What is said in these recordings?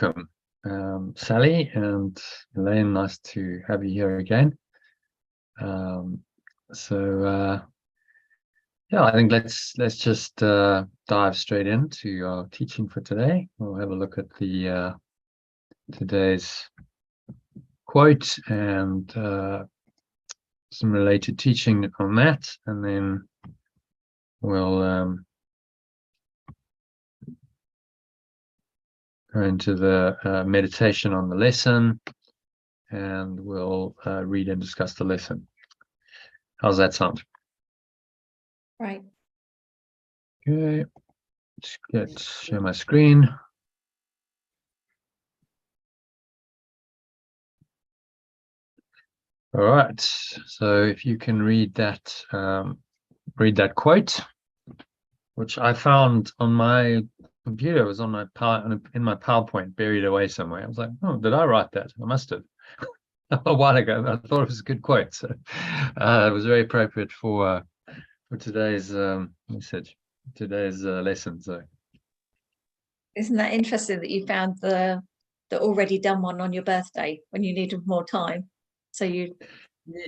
welcome, Sally and Elaine. Nice to have you here again. Yeah, I think let's just dive straight into our teaching for today. We'll have a look at the today's quote and some related teaching on that, and then we'll go into the meditation on the lesson, and we'll read and discuss the lesson. How's that sound? Right. Okay, let's share my screen. All right, so if you can read that quote, which I found on my computer, was on my in my PowerPoint, buried away somewhere. I was like, oh, did I write that? I must have. A while ago. I thought it was a good quote, so it was very appropriate for today's message, today's lesson. So, Isn't that interesting that you found the already done one on your birthday when you needed more time? So the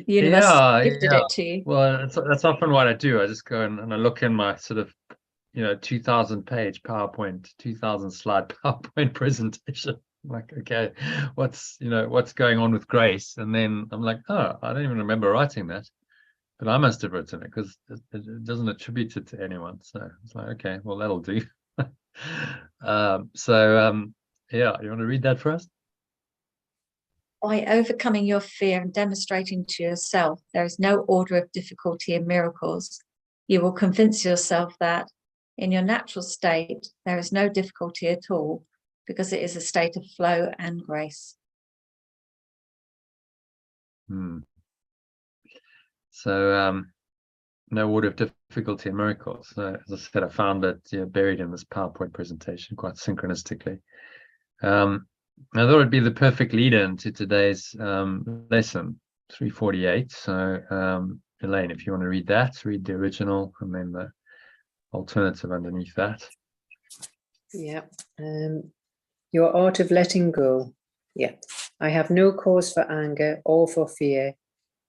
universe gifted it to you. Well, that's often what I do. I just go and I look in my sort of 2,000-page PowerPoint, 2,000-slide PowerPoint presentation. I'm like, okay, what's going on with grace? And then I'm like, oh, I don't even remember writing that, but I must have written it because it doesn't attribute it to anyone. So it's like, okay, well, that'll do. Yeah, you want to read that for us? By overcoming your fear and demonstrating to yourself there is no order of difficulty in miracles, you will convince yourself that in your natural state there is no difficulty at all, because it is a state of flow and grace. So no order of difficulty in miracles. So, as I said, I found it buried in this PowerPoint presentation quite synchronistically. I thought it'd be the perfect lead-in into today's lesson 348. So Elaine, if you want to read the original and then the alternative underneath that. Yeah. Your art of letting go. Yeah. I have no cause for anger or for fear,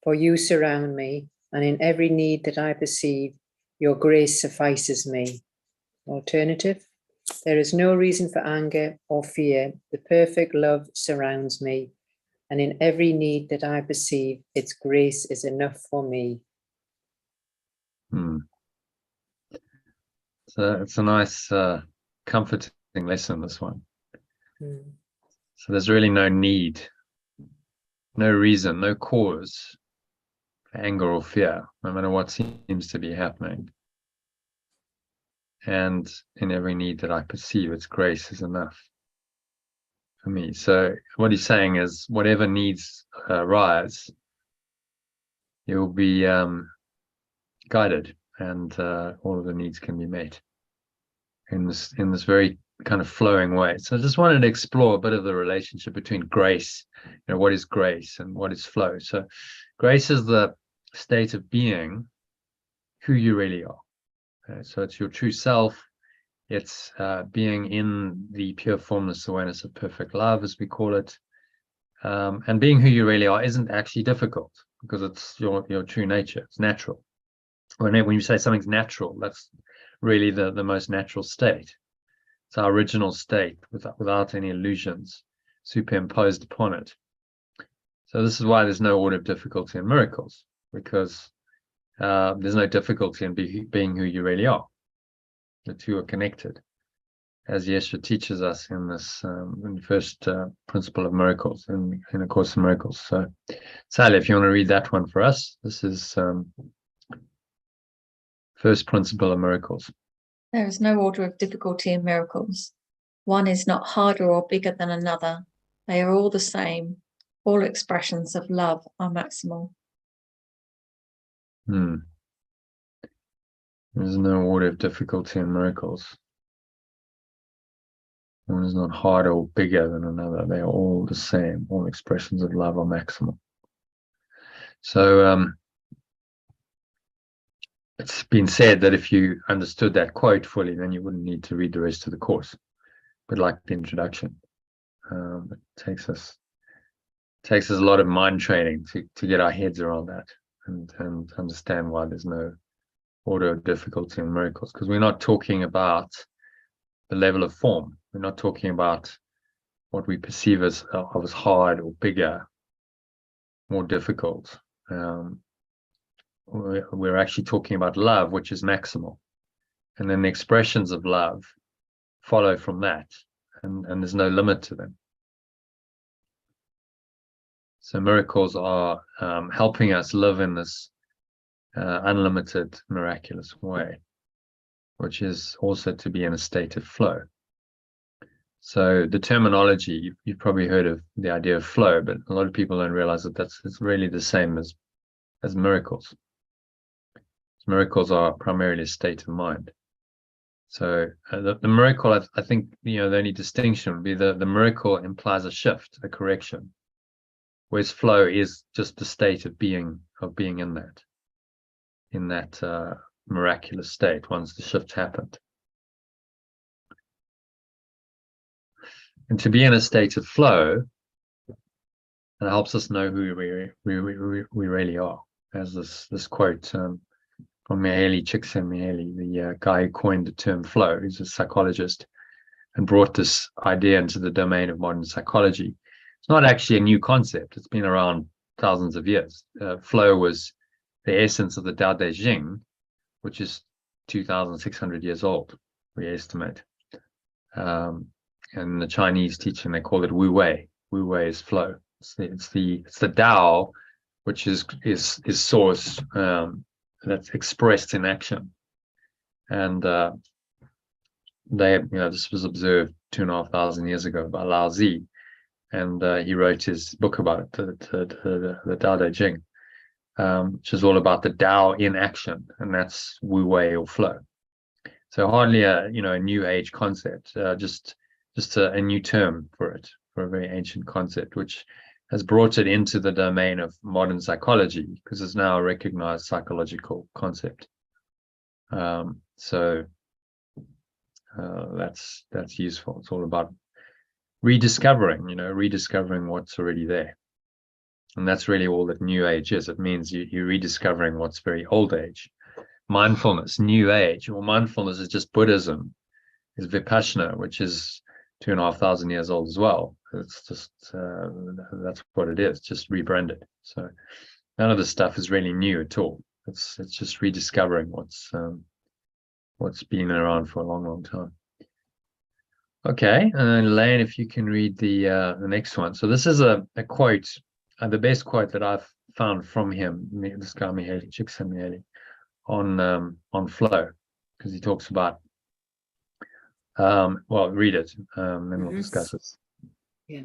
for you surround me, and in every need that I perceive, your grace suffices me. Alternative. There is no reason for anger or fear. The perfect love surrounds me, and in every need that I perceive, its grace is enough for me. So it's a nice, comforting lesson, this one. So there's really no need, no reason, no cause for anger or fear, no matter what seems to be happening. And in every need that I perceive, its grace is enough for me. So what he's saying is, whatever needs arise, you'll be guided, and all of the needs can be met in this very kind of flowing way. So I just wanted to explore a bit of the relationship between grace, what is grace and what is flow. So grace is the state of being who you really are. So it's your true self. It's being in the pure formless awareness of perfect love, as we call it. And being who you really are isn't actually difficult, because it's your true nature. It's natural. When you say something's natural, that's really the most natural state. It's our original state without any illusions superimposed upon it. So this is why there's no order of difficulty in miracles, because there's no difficulty in being who you really are. The two are connected, as Yeshua teaches us in this in the first principle of miracles, in A Course in Miracles. So Sally, if you want to read that one for us, this is first principle of miracles. There is no order of difficulty in miracles. One is not harder or bigger than another. They are all the same. All expressions of love are maximal. There's no order of difficulty in miracles. One is not harder or bigger than another. They are all the same. All expressions of love are maximal. So it's been said that if you understood that quote fully, then you wouldn't need to read the rest of the course, but like the introduction. It takes us a lot of mind training to get our heads around that and understand why there's no order of difficulty in miracles, because we're not talking about the level of form. We're not talking about what we perceive as hard or bigger, more difficult. We're actually talking about love, which is maximal, and then the expressions of love follow from that, and there's no limit to them. So miracles are helping us live in this unlimited, miraculous way, which is also to be in a state of flow. So the terminology, you've probably heard of the idea of flow, but a lot of people don't realize that it's really the same as miracles. Miracles are primarily a state of mind. So the miracle, I think, the only distinction would be the miracle implies a shift, a correction, whereas flow is just the state of being in that miraculous state once the shift happened. And to be in a state of flow, it helps us know who we really are. As this quote from Mihaly Csikszentmihalyi, the guy who coined the term flow, he's a psychologist, and brought this idea into the domain of modern psychology. It's not actually a new concept. It's been around thousands of years. Flow was the essence of the Tao Te Ching, which is 2,600 years old, we estimate. And the Chinese teaching, they call it Wu Wei. Wu Wei is flow. It's the Tao, which is source that's expressed in action. And this was observed 2,500 years ago by Lao Tzu, and he wrote his book about it, the Tao Te Ching, which is all about the Tao in action, and that's Wu Wei or flow. So hardly a new age concept, just a new term for it, for a very ancient concept, which has brought it into the domain of modern psychology, because it's now a recognized psychological concept. So that's useful. It's all about rediscovering what's already there. And that's really all that new age is. It means you're rediscovering what's very old age. Mindfulness, new age, or mindfulness is just Buddhism, is Vipassana, which is 2,500 years old as well. It's just that's what it is, just rebranded. So none of this stuff is really new at all. It's just rediscovering what's been around for a long time. Okay, and Lane, if you can read the next one. So this is a quote, the best quote that I've found from him, this guy Mihaly Csikszentmihalyi, on flow, because he talks about read it, then we'll discuss it. Yeah.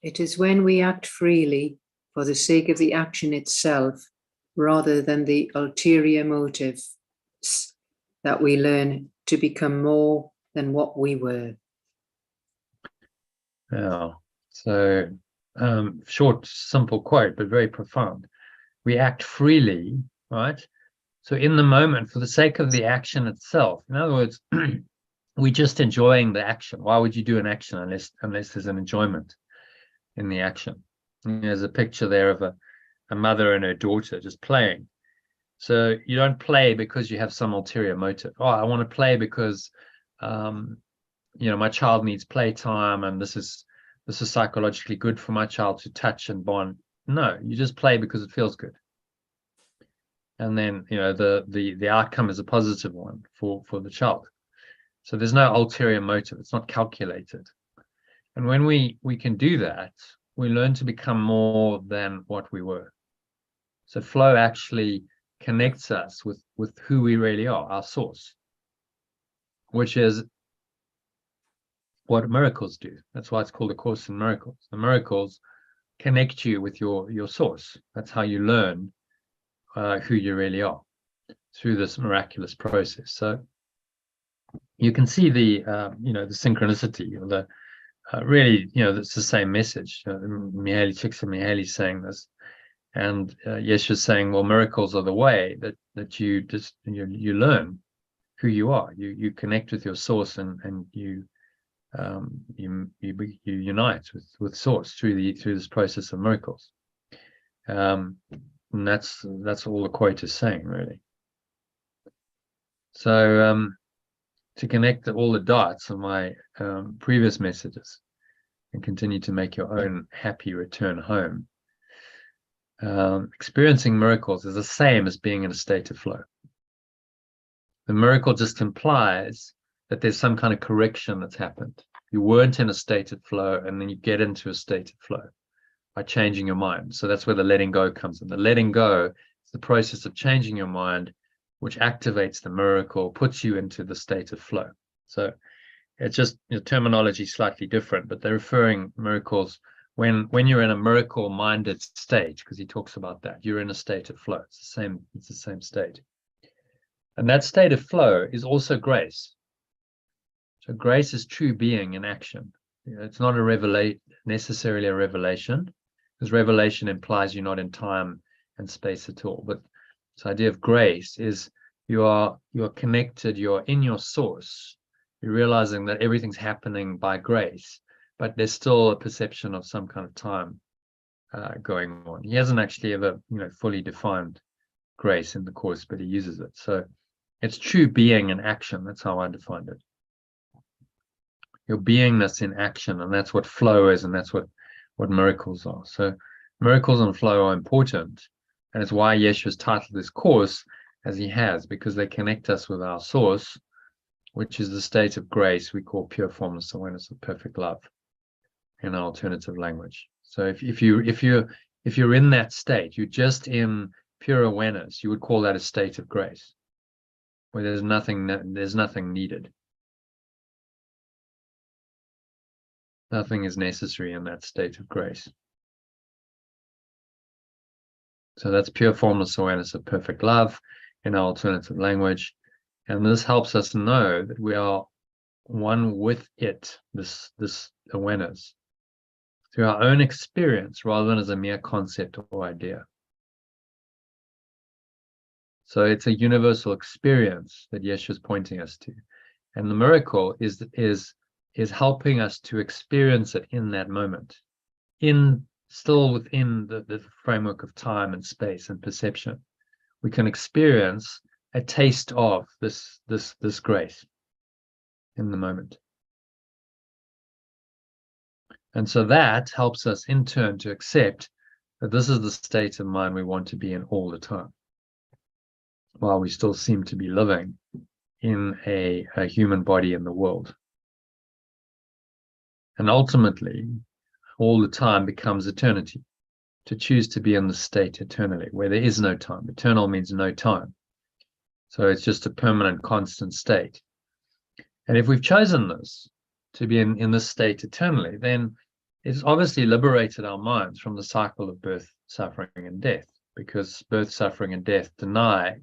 It is when we act freely for the sake of the action itself, rather than the ulterior motives, that we learn to become more than what we were. Yeah. So short, simple quote, but very profound. We act freely, right? So in the moment, for the sake of the action itself. In other words, we're just enjoying the action. Why would you do an action unless there's an enjoyment in the action? And there's a picture there of a mother and her daughter just playing. So you don't play because you have some ulterior motive. Oh, I want to play because my child needs playtime, and this is psychologically good for my child to touch and bond. No, you just play because it feels good. And then the outcome is a positive one for the child. So there's no ulterior motive. It's not calculated. And when we can do that, we learn to become more than what we were. So flow actually connects us with who we really are, our source, which is what miracles do. That's why it's called A Course in Miracles. The miracles connect you with your source. That's how you learn who you really are, through this miraculous process. So you can see the synchronicity, or the really, it's the same message. Mihaly Csikszentmihalyi saying this, and Yeshua's saying, well, miracles are the way that you learn who you are. You connect with your source, and you you unite with Source through this process of miracles. And that's all the quote is saying, really. So to connect all the dots of my previous messages and continue to make your own happy return home, experiencing miracles is the same as being in a state of flow. The miracle just implies that there's some kind of correction that's happened. You weren't in a state of flow, and then you get into a state of flow by changing your mind. So that's where the letting go comes in. The letting go is the process of changing your mind, which activates the miracle, puts you into the state of flow. So it's just, terminology slightly different, but they're referring miracles when you're in a miracle-minded state, because he talks about that. You're in a state of flow. It's the same state. And that state of flow is also grace. So grace is true being in action. It's not necessarily a revelation, because revelation implies you're not in time and space at all. But this idea of grace is you are connected, you're in your source. You're realizing that everything's happening by grace, but there's still a perception of some kind of time going on. He hasn't actually ever, fully defined grace in the Course, but he uses it. So it's true being in action. That's how I defined it. Your beingness in action, and that's what flow is, and that's what miracles are. So miracles and flow are important, and it's why Yeshua's titled this course as he has, because they connect us with our source, which is the state of grace we call pure formless awareness of perfect love in our alternative language. So if you're in that state, you're just in pure awareness, you would call that a state of grace, where there's nothing needed. Nothing is necessary in that state of grace. So that's pure formless awareness of perfect love in our alternative language. And this helps us know that we are one with it, this awareness, through our own experience rather than as a mere concept or idea. So it's a universal experience that Yeshua is pointing us to. And the miracle is helping us to experience it in that moment, still within the framework of time and space and perception. We can experience a taste of this grace in the moment. And so that helps us in turn to accept that this is the state of mind we want to be in all the time, while we still seem to be living in a human body in the world. And ultimately, all the time becomes eternity, to choose to be in the state eternally, where there is no time. Eternal means no time. So it's just a permanent, constant state. And if we've chosen this, to be in this state eternally, then it's obviously liberated our minds from the cycle of birth, suffering, and death, because birth, suffering, and death deny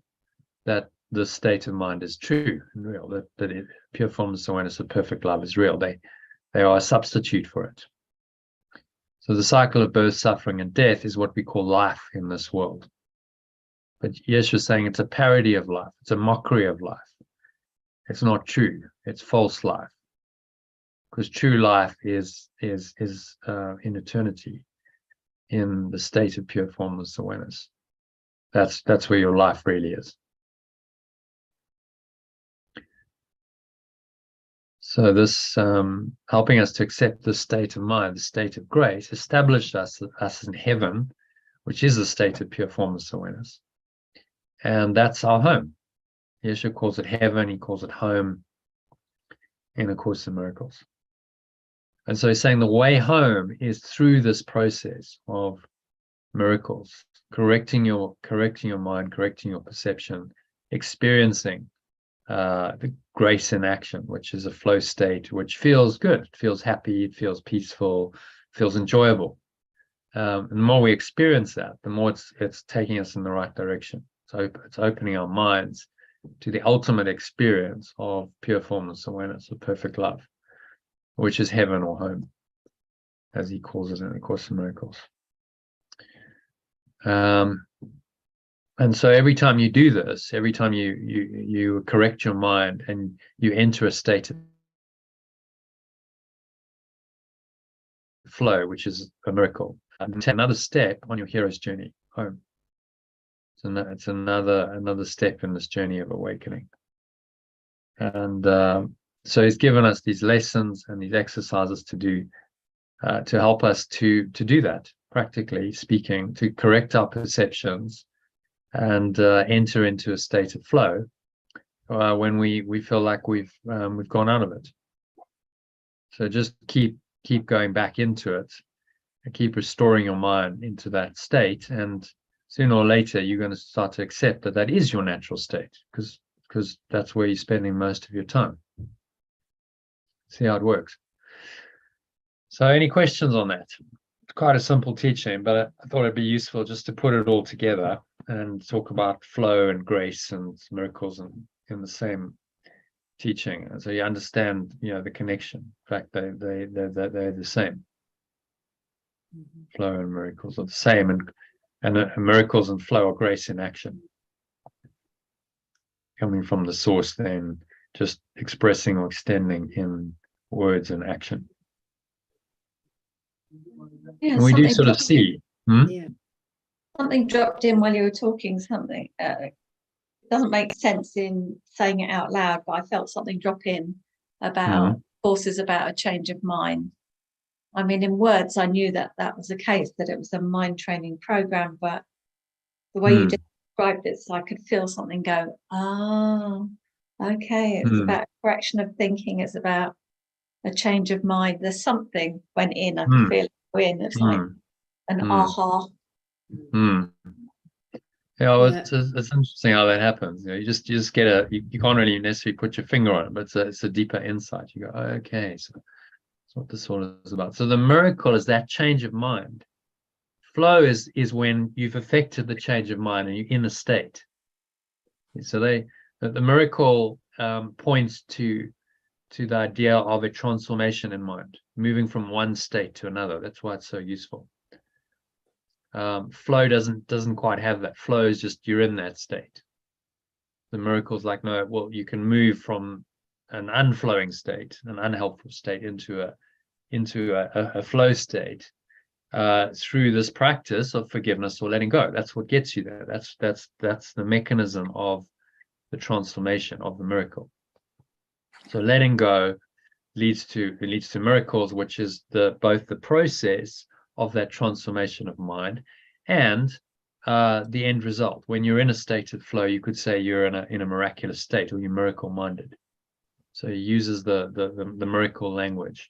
that the state of mind is true and real, that pure formless awareness of perfect love is real. They are a substitute for it. So the cycle of birth, suffering, and death is what we call life in this world. But Yeshua is saying it's a parody of life. It's a mockery of life. It's not true. It's false life. Because true life is in eternity, in the state of pure formless awareness. That's where your life really is. So this helping us to accept the state of mind, the state of grace, established us in heaven, which is the state of pure formless awareness. And that's our home. Yeshua calls it heaven, he calls it home in A Course in Miracles. And so he's saying the way home is through this process of miracles, correcting your mind, correcting your perception, experiencing the grace in action, which is a flow state, which feels good, it feels happy, it feels peaceful, it feels enjoyable. And the more we experience that, the more it's taking us in the right direction. So it's opening our minds to the ultimate experience of pure formless awareness, of perfect love, which is heaven or home, as he calls it in A Course in Miracles. And so every time you do this, every time you correct your mind and you enter a state of flow, which is a miracle. And take another step on your hero's journey home. It's another step in this journey of awakening. And so he's given us these lessons and these exercises to do, to help us to do that, practically speaking, to correct our perceptions and enter into a state of flow when we feel like we've gone out of it. So just keep going back into it and keep restoring your mind into that state, and sooner or later you're going to start to accept that that is your natural state, because that's where you're spending most of your time. See how it works. So any questions on that? It's quite a simple teaching, but I thought it'd be useful just to put it all together and talk about flow and grace and miracles in the same teaching, so you understand, the connection. In fact, they're the same. Flow and miracles are the same, and miracles and flow are grace in action, coming from the source, then just expressing or extending in words and action. Yeah, And we do something sort of dropped- see. Yeah. Something dropped in while you were talking. Something doesn't make sense in saying it out loud, but I felt something drop in about courses about a change of mind. I mean, in words, I knew that was the case, that it was a mind training program, but the way you described it, so I could feel something go, okay, it's about correction of thinking, it's about a change of mind. There's something went in, I could feel it go in. It's like an aha. Yeah, well, it's interesting how that happens. You just get you can't really necessarily put your finger on it, but it's a deeper insight. You go, oh, okay, so that's what this all is about. So the miracle is that change of mind. Flow is when you've affected the change of mind and you're in a state. So the miracle points to the idea of a transformation in mind, moving from one state to another. That's why it's so useful. Flow doesn't quite have that. Flow is just you're in that state. The miracle's like, no, well, you can move from an unflowing state, an unhelpful state, into a flow state through this practice of forgiveness or letting go. That's what gets you there. That's the mechanism of the transformation of the miracle. So letting go leads to miracles, which is both the process of that transformation of mind and the end result. When you're in a state of flow, you could say you're in a miraculous state, or you're miracle minded. So he uses the miracle language.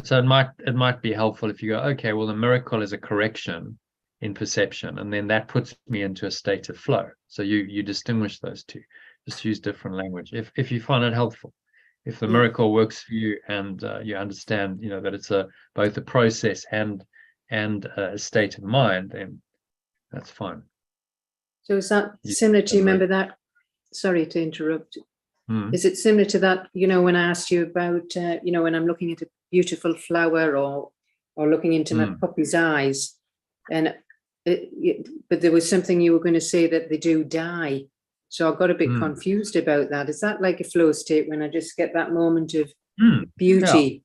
So it might be helpful if you go, okay, well, the miracle is a correction in perception, and then that puts me into a state of flow. So you distinguish those two. Just use different language if you find it helpful. If the miracle works for you and you understand, that it's both a process and a state of mind, then that's fine. So is that similar to, remember that? Sorry to interrupt. Is it similar to that, when I asked you about, when I'm looking at a beautiful flower or looking into my puppy's eyes, and but there was something you were going to say that they do die. So I got a bit confused about that. Is that like a flow state when I just get that moment of beauty?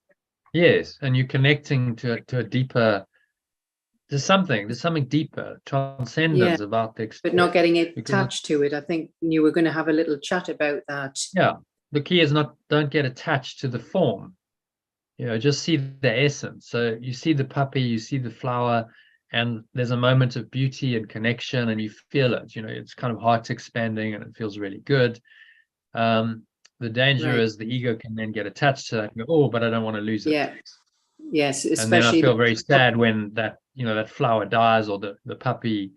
Yeah. Yes, and you're connecting to a deeper. There's something deeper, transcendence about the experience. But not getting attached to it. I think you were going to have a little chat about that. Yeah, the key is don't get attached to the form. Just see the essence. So you see the puppy, you see the flower, and there's a moment of beauty and connection, and you feel it. It's kind of heart expanding, and it feels really good. The danger is the ego can then get attached to that and go, oh, but I don't want to lose it. Yeah. Yes, especially. And then I feel very sad when that that flower dies, or the puppy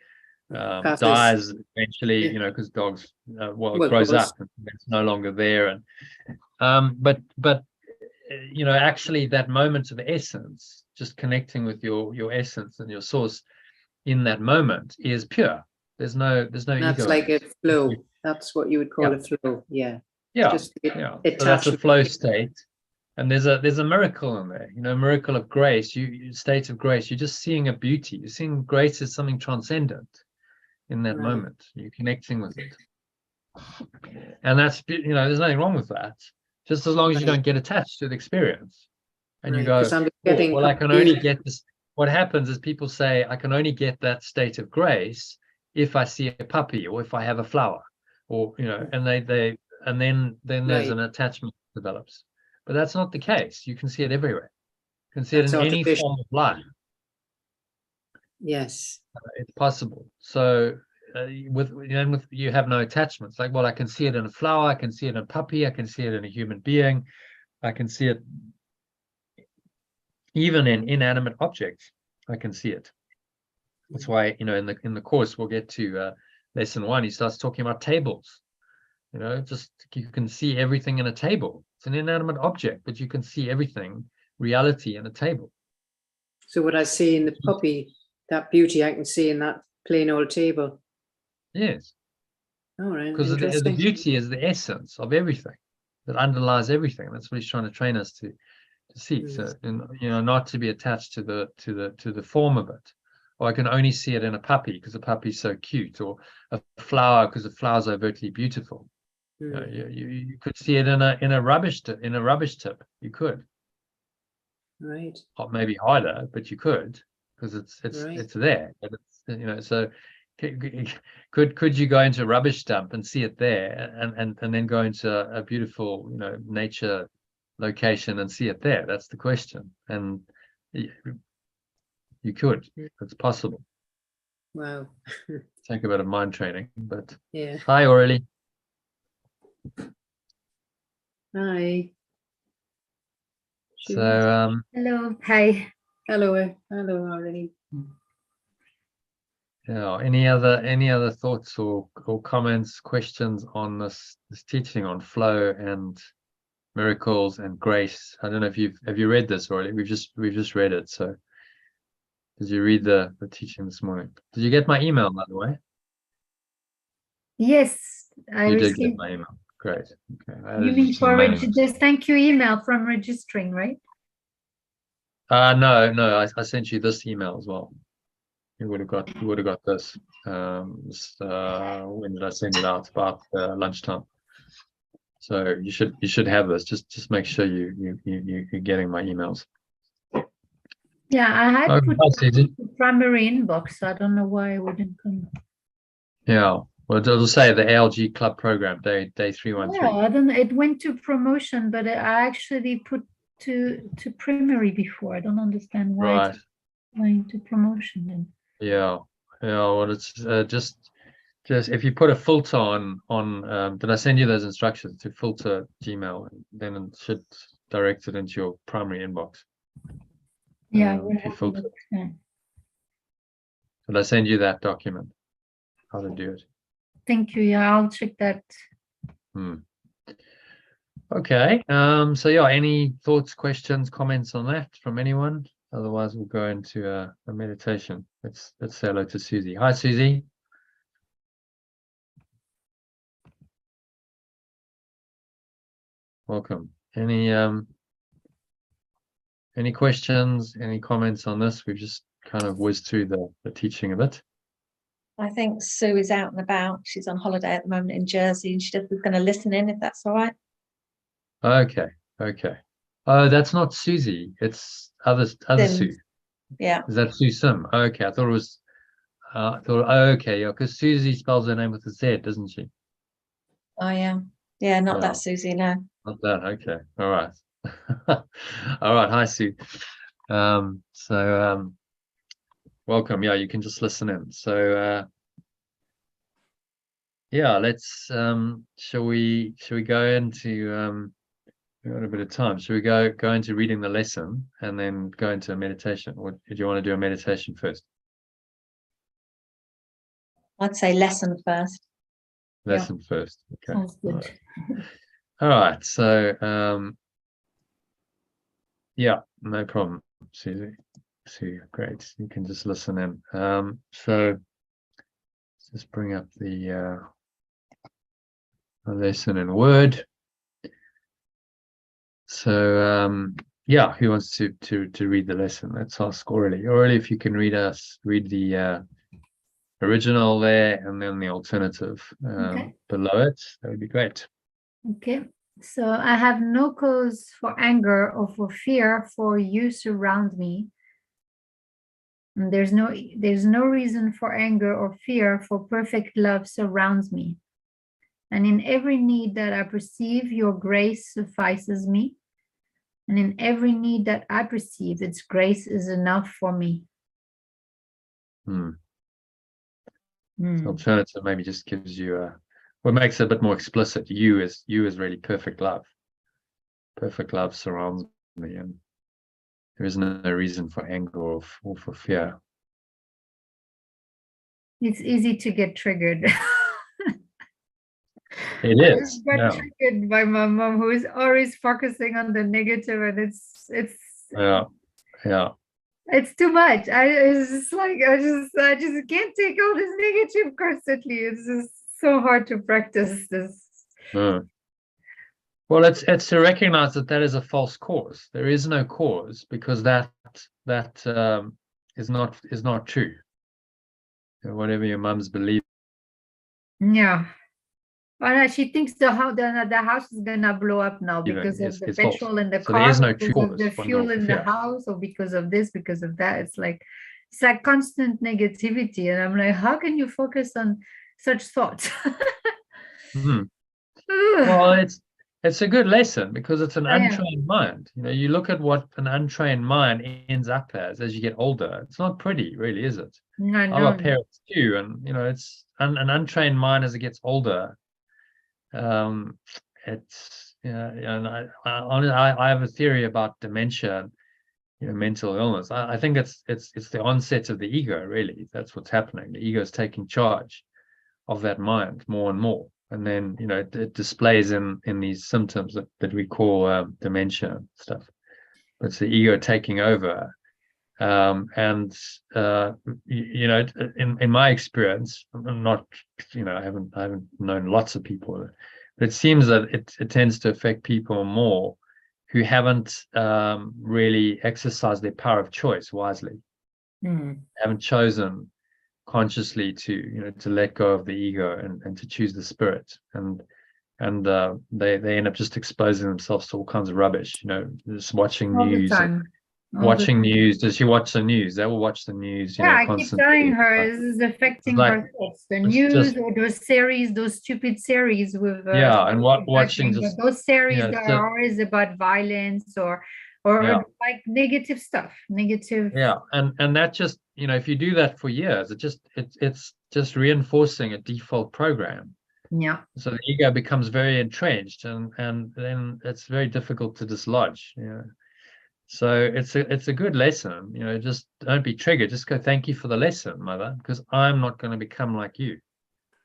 dies eventually. Because dogs it grows up and it's no longer there. And but actually that moment of essence, just connecting with your essence and your source in that moment, is pure. There's no That's ego. like a flow. That's what you would call a flow. Yeah. So that's a flow state. And there's a miracle in there, a miracle of grace. You state of grace. You're just seeing a beauty. You're seeing grace as something transcendent in that moment. You're connecting with it, and that's there's nothing wrong with that. Just as long as you don't get attached to the experience. And you Right, go, 'cause I'm "Oh, getting well, I can only confused. get this." What happens is people say, I can only get that state of grace if I see a puppy or if I have a flower, or, you know, and and then there's Right. an attachment develops. But that's not the case. You can see it everywhere. You can see it That's in any artificial. form of life. Yes. It's possible. So with you have no attachments. Like, well, I can see it in a flower, I can see it in a puppy, I can see it in a human being, I can see it even in inanimate objects. I can see it. That's why, you know, in the course we'll get to lesson 1. He starts talking about tables. You know, just you can see everything in a table. It's an inanimate object, but you can see everything, reality in a table. So what I see in the puppy, that beauty I can see in that plain old table. Yes. All right. Because the Interesting. beauty is the essence of everything that underlies everything. That's what he's trying to train us to see. So, and, you know, not to be attached to the form of it. Or I can only see it in a puppy because the puppy's so cute, or a flower because the flower's overtly beautiful. You know, you could see it in a rubbish tip. You could. Right. Maybe harder, but you could, because Right. it's there. And it's, you know, so could you go into a rubbish dump and see it there, and then go into a beautiful, you know, nature location and see it there? That's the question. And you could. It's possible. Wow. Take a bit of mind training, but Yeah. hi, Aurelie. Hi. So Hello. Hi. Hello. Hello already. yeah, any other thoughts or comments, questions on this teaching on flow and miracles and grace? I don't know if have you read this already? We've just read it. So did you read the teaching this morning? Did you get my email, by the way? Yes, I You did get received. my email. Great. Okay. You mean for the thank you email from registering, right? No, I sent you this email as well. You would have got this. When did I send it out? About lunchtime. So you should have this. Just make sure you're getting my emails. Yeah, I had Oh, put that's easy. the primary inbox. I don't know why it wouldn't come. Yeah. Well, it'll say the ALG Club Program, day 313. Yeah, I don't know. It went to promotion, but I actually put to primary before. I don't understand why Right. it's going to promotion then. Yeah. Well, it's just if you put a filter on did I send you those instructions to filter Gmail? Then it should direct it into your primary inbox. Yeah, If you filter. Did I send you that document? How to do it? Thank you. Yeah, I'll check that. Okay. So yeah, any thoughts, questions, comments on that from anyone? Otherwise, we'll go into a meditation. Let's say hello to Susie. Hi, Susie. Welcome. Any questions, any comments on this? We've just kind of whizzed through the teaching of it. I think Sue is out and about. She's on holiday at the moment in Jersey, and she just was going to listen in, if that's all right. Okay. Oh, that's not Susie. It's other Sims. Sue. Yeah. Is that Sue Sim? Okay, I thought it was. Okay, yeah, because Susie spells her name with a Z, doesn't she? Oh yeah. Yeah, not that Susie, no. Not that. Okay. All right. All right. Hi, Sue. Welcome. Yeah, you can just listen in. So yeah, let's shall we go into we've got a bit of time. Shall we go into reading the lesson and then go into a meditation? Or do you want to do a meditation first? I'd say lesson first. Lesson first. Okay. Sounds good. All right. So yeah, no problem, Susie. Great. You can just listen in. So let's just bring up the lesson in Word. So yeah, who wants to read the lesson? Let's ask Aurelie. Aurelie, if you can read the original there and then the alternative below it, that would be great. Okay. So I have no cause for anger or for fear, for you surround me. And there's no reason for anger or fear, for perfect love surrounds me. And in every need that I perceive, your grace suffices me. And in every need that I perceive, its grace is enough for me. Hmm. Hmm. Alternative maybe just gives you what makes it a bit more explicit. You is really perfect love. Perfect love surrounds me, and there is no reason for anger or for fear. It's easy to get triggered. It I is. just got Yeah. triggered by my mom, who is always focusing on the negative, and Yeah. it's too much. It's just like I just can't take all this negative constantly. It's just so hard to practice this. Mm. Well, it's to recognize that is a false cause. There is no cause, because that is not true. Whatever your mum's belief. Yeah. Well, she thinks the house is gonna blow up now because of is the false. petrol in the So there car, is no because true of the cause for fuel in the fear. house, or because of this, because of that. It's like constant negativity, and I'm like, how can you focus on such thoughts? Mhm. Well, it's a good lesson, because it's an Oh, yeah. untrained mind. You look at what an untrained mind ends up as you get older. It's not pretty, really, is it? I I've know. got parents too, and it's an untrained mind as it gets older. It's and I have a theory about dementia, mental illness. I think it's the onset of the ego. Really, that's what's happening. The ego is taking charge of that mind more and more, and then it displays in these symptoms that we call dementia stuff. It's the ego taking over. And in my experience, I'm not, I haven't known lots of people, but it seems that it tends to affect people more who haven't really exercised their power of choice wisely, haven't chosen consciously to let go of the ego and to choose the spirit, and they end up just exposing themselves to all kinds of rubbish, just watching All the news. time. Watching news. Does she watch the news? They will watch the news, Yeah, I keep constantly. telling her this is affecting her thoughts. The news, or those stupid series with and watching just those series yeah, that so, are always about violence or yeah, like negative stuff. Negative. and that just if you do that for years, it's just reinforcing a default program. Yeah. So the ego becomes very entrenched, and then it's very difficult to dislodge. So it's a good lesson. Just don't be triggered. Just go, thank you for the lesson, mother, because I'm not going to become like you.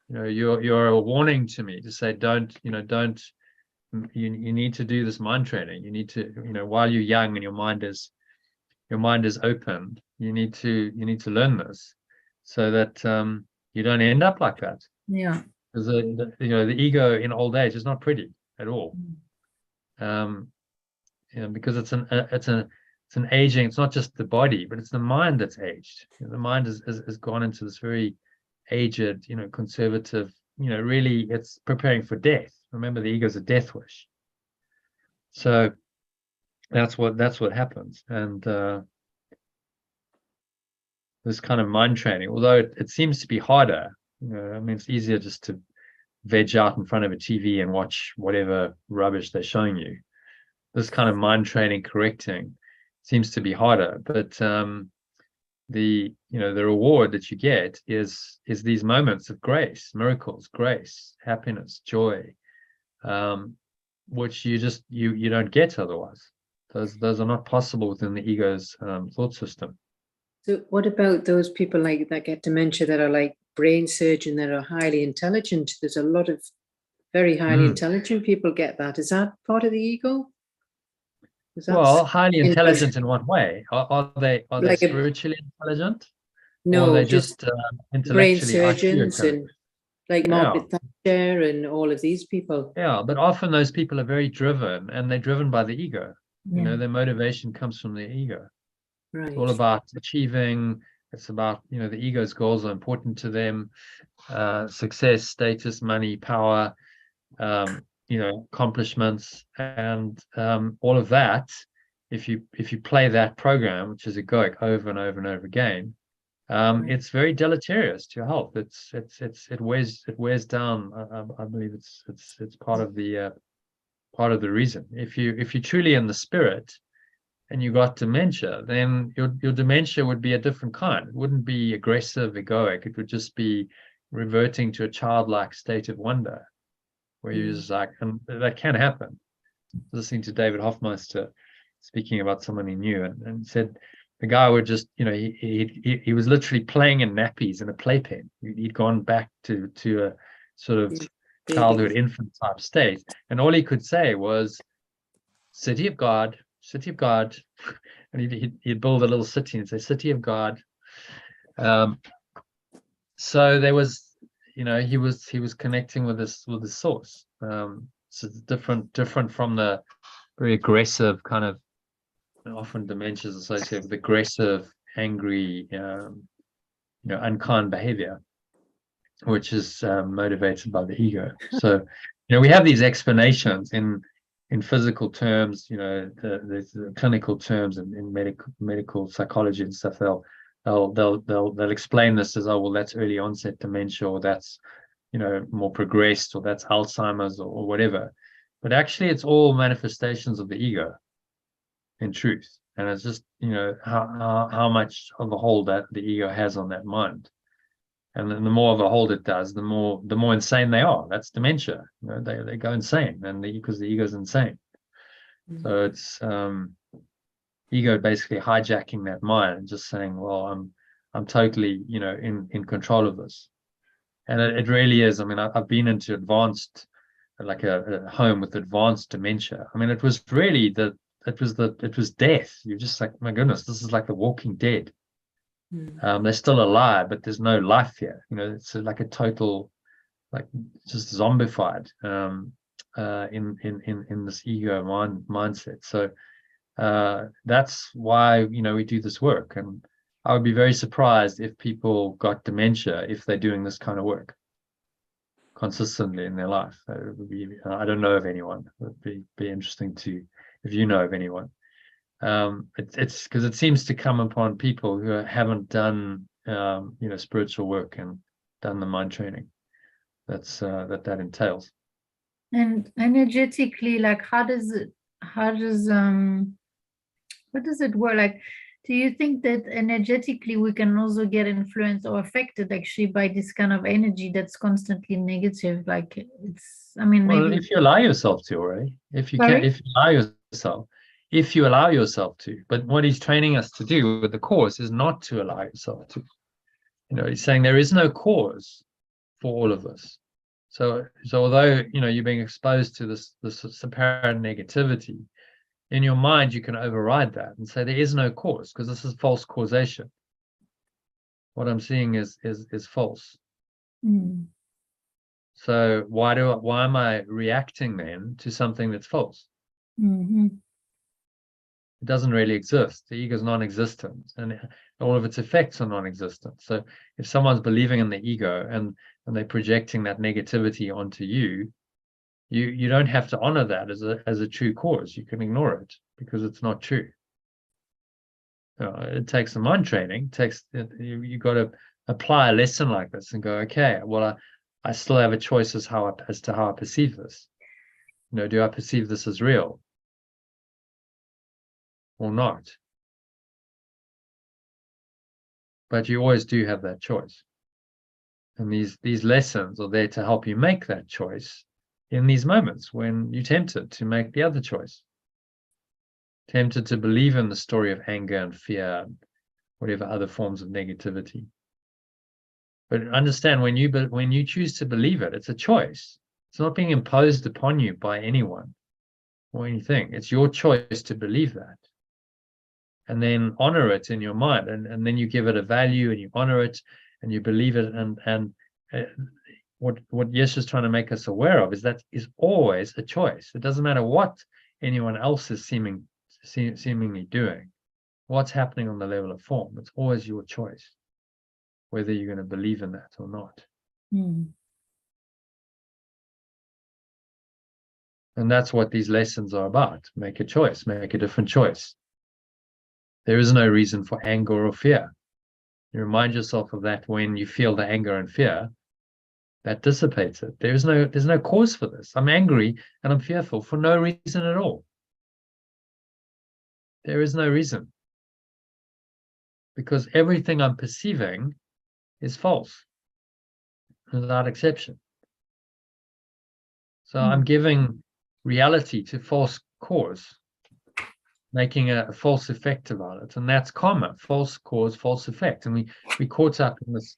You're a warning to me to say, don't. You need to do this mind training. You need to, while you're young and your mind is open, you need to learn this, so that you don't end up like that. Yeah. Because the ego in old age is not pretty at all. Because it's an aging. It's not just the body, but it's the mind that's aged. The mind has gone into this very aged, conservative. Really, it's preparing for death. Remember, the ego is a death wish. So that's what happens, and this kind of mind training, although it seems to be harder. I mean, it's easier just to veg out in front of a TV and watch whatever rubbish they're showing you. This kind of mind training, correcting, seems to be harder, but the reward that you get is these moments of grace, miracles, grace, happiness, joy, which you don't get otherwise. Those are not possible within the ego's thought system. So what about those people like that get dementia that are like brain surgeon, that are highly intelligent? There's a lot of very highly intelligent people get that. Is that part of the ego? Well, highly intelligent in what way? Are they like spiritually intelligent? No, or are they just intellectually brain surgeons and like Margaret Thatcher and all of these people. Yeah, but often those people are very driven, and they're driven by the ego. Their motivation comes from the ego. Right. It's all about achieving. It's about, the ego's goals are important to them. Success, status, money, power. accomplishments and all of that. If you play that program, which is egoic, over and over and over again, it's very deleterious to your health. It wears down. I believe it's part of the reason. If you're truly in the spirit and you got dementia, then your dementia would be a different kind. It wouldn't be aggressive, egoic. It would just be reverting to a childlike state of wonder, where you're just like, and that can happen. Listening to David Hoffmeister speaking about someone he knew, and said the guy would just, he was literally playing in nappies in a playpen. He'd gone back to a sort of childhood infant type state, and all he could say was, "City of God, City of God," and he'd build a little city and say, "City of God." So there was, he was connecting with the source. So it's different from the very aggressive kind of, often dementias associated with aggressive, angry, unkind behavior, which is motivated by the ego. So, we have these explanations in physical terms, the clinical terms, and in medical psychology and stuff. They'll explain this as, oh, well, that's early onset dementia, or that's more progressed, or that's Alzheimer's, or whatever. But actually, it's all manifestations of the ego, in truth. And it's just how much of a hold that the ego has on that mind. And then the more of a hold it does, the more insane they are. That's dementia. They go insane, and because the ego's insane. So it's ego basically hijacking that mind and just saying, well, I'm totally in control of this. And it really is. I mean, I've been into advanced, like a home with advanced dementia. I mean, it was really it was death. You're just like, my goodness, this is like the Walking Dead. They're still alive, but there's no life here. It's like a total, like, just zombified in this ego mindset. So that's why we do this work. And I would be very surprised if people got dementia if they're doing this kind of work consistently in their life. It would be, I don't know of anyone. It would be interesting if you know of anyone. It's because it seems to come upon people who haven't done spiritual work and done the mind training that entails. And energetically, like, what does it work? Like, do you think that energetically we can also get influenced or affected actually by this kind of energy that's constantly negative? Like, Well, if you allow yourself to, already, if you allow yourself to. But what he's training us to do with the course is not to allow yourself to. He's saying there is no cause for all of this. So although you're being exposed to this apparent negativity, in your mind you can override that and say there is no cause, because this is false causation. What I'm seeing is false. So why am I reacting then to something that's false? It doesn't really exist. The ego is non-existent, and all of its effects are non-existent. So if someone's believing in the ego and they're projecting that negativity onto you, you don't have to honor that as a true cause. You can ignore it because it's not true. It takes some mind training. You got to apply a lesson like this and go, okay, well, I still have a choice as to how I perceive this. Do I perceive this as real or not? But you always do have that choice. And these lessons are there to help you make that choice in these moments when you're tempted to make the other choice. Tempted to believe in the story of anger and fear and whatever other forms of negativity. But understand, when you choose to believe it, it's a choice. It's not being imposed upon you by anyone or anything. It's your choice to believe that. And then honor it in your mind, and then you give it a value, and you honor it, and you believe it. And what Yesh is trying to make us aware of is that is always a choice. It doesn't matter what anyone else is seemingly doing, what's happening on the level of form. It's always your choice whether you're going to believe in that or not. And that's what these lessons are about. Make a choice, make a different choice. There is no reason for anger or fear. You remind yourself of that when you feel the anger and fear, that dissipates it. There's no cause for this. I'm angry and I'm fearful for no reason at all. There is no reason. Because everything I'm perceiving is false, without exception. So I'm giving reality to false cause, making a false effect about it. And that's karma, false cause, false effect. And we caught up in this,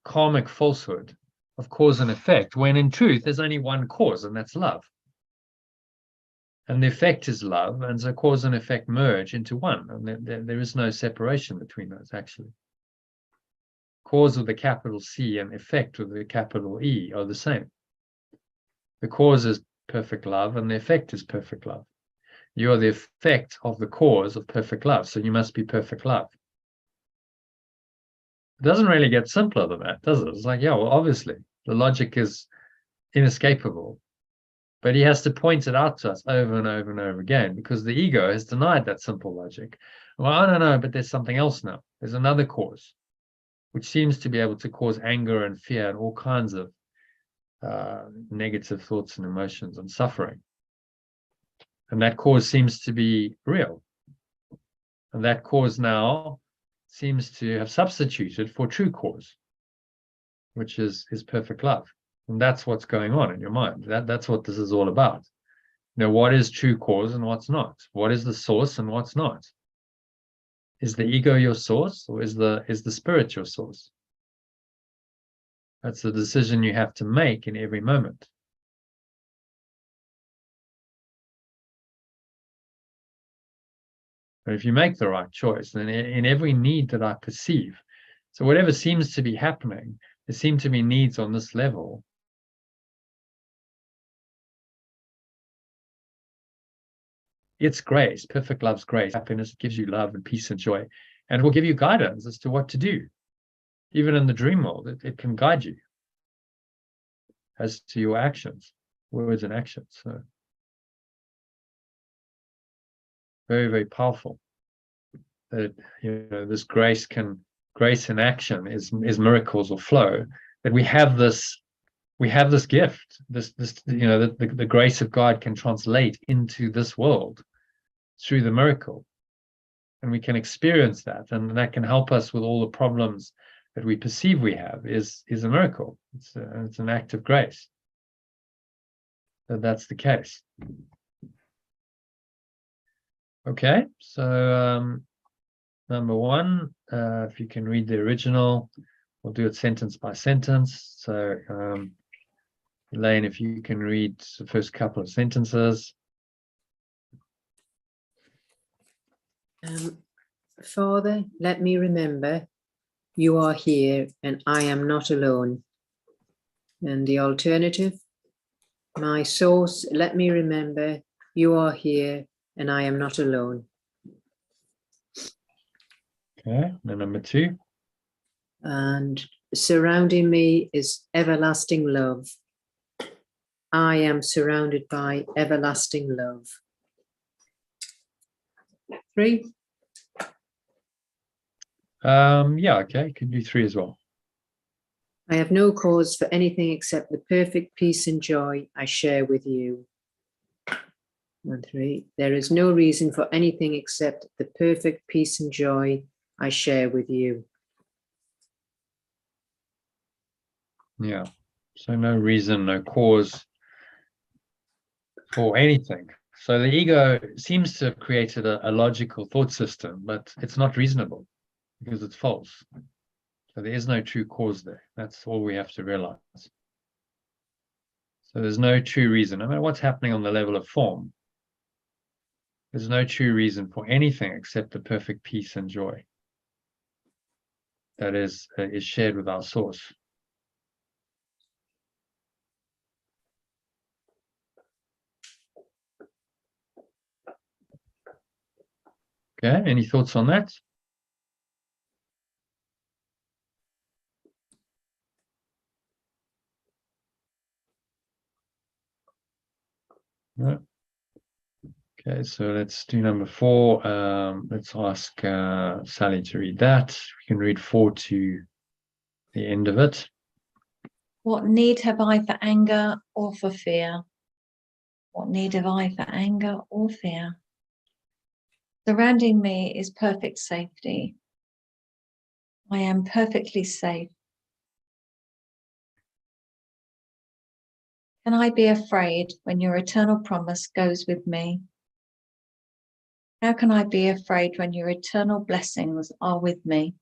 karmic falsehood of cause and effect, when in truth there's only one cause, and that's love. And the effect is love, and so cause and effect merge into one, and there is no separation between those, actually. Cause with a capital C and effect with a capital E are the same. The cause is perfect love, and the effect is perfect love. You are the effect of the cause of perfect love, so you must be perfect love. It doesn't really get simpler than that, does it? It's like, yeah, well, obviously, the logic is inescapable. But he has to point it out to us over and over and over again, because the ego has denied that simple logic. Well, I don't know, but there's something else now. There's another cause, which seems to be able to cause anger and fear and all kinds of negative thoughts and emotions and suffering. And that cause seems to be real. And that cause now seems to have substituted for true cause, which is perfect love. And that's what's going on in your mind. That's what this is all about. What is true cause and what's not? What is the source and what's not? Is the ego your source, or is the spirit your source? That's the decision you have to make in every moment. But if you make the right choice, then in every need that I perceive, so whatever seems to be happening, there seem to be needs on this level. It's grace, perfect love's grace, happiness, gives you love and peace and joy, and it will give you guidance as to what to do. Even in the dream world, it can guide you as to your actions, words and actions. So very, very powerful. That this grace in action is miracles or flow. That we have this gift, the grace of God can translate into this world through the miracle, and we can experience that, and that can help us with all the problems that we perceive we have. Is a miracle. It's an act of grace. That's the case. Okay, so number one, if you can read the original, we'll do it sentence by sentence. So Elaine, if you can read the first couple of sentences. Father, let me remember you are here and I am not alone. And the alternative, my source, let me remember you are here and I am not alone. Okay, and number two. And surrounding me is everlasting love. I am surrounded by everlasting love. Three. Yeah, okay, you can do three as well. I have no cause for anything except the perfect peace and joy I share with you. And three, there is no reason for anything except the perfect peace and joy I share with you. Yeah, so no reason, no cause for anything. So the ego seems to have created a logical thought system, but it's not reasonable because it's false. So there is no true cause there. That's all we have to realize. So there's no true reason. No matter what's happening on the level of form, there's no true reason for anything except the perfect peace and joy that is shared with our source. Okay, any thoughts on that? Right. Okay, so let's do number 4. Let's ask Sally to read that. We can read 4 to the end of it. What need have I for anger or for fear? What need have I for anger or fear? Surrounding me is perfect safety. I am perfectly safe. Can I be afraid when your eternal promise goes with me? How can I be afraid when your eternal blessings are with me?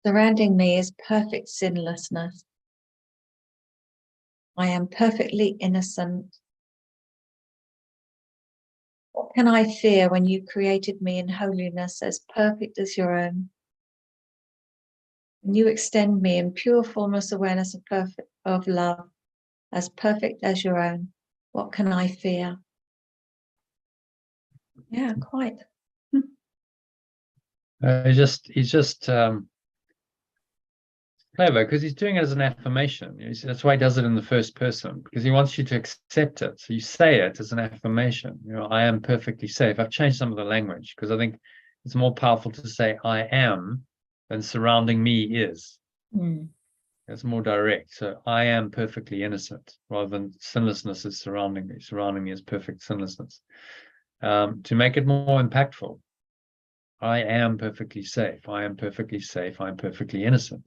Surrounding me is perfect sinlessness. I am perfectly innocent. What can I fear when you created me in holiness as perfect as your own? When you extend me in pure formless awareness of love as perfect as your own, what can I fear? Yeah, quite. He's just clever because he's doing it as an affirmation. That's why he does it in the first person, because he wants you to accept it. So you say it as an affirmation. I am perfectly safe. I've changed some of the language because I think it's more powerful to say I am than surrounding me is. It's more direct. So I am perfectly innocent rather than sinlessness is surrounding me. Surrounding me is perfect sinlessness. To make it more impactful, I am perfectly safe. I am perfectly safe. I'm perfectly innocent.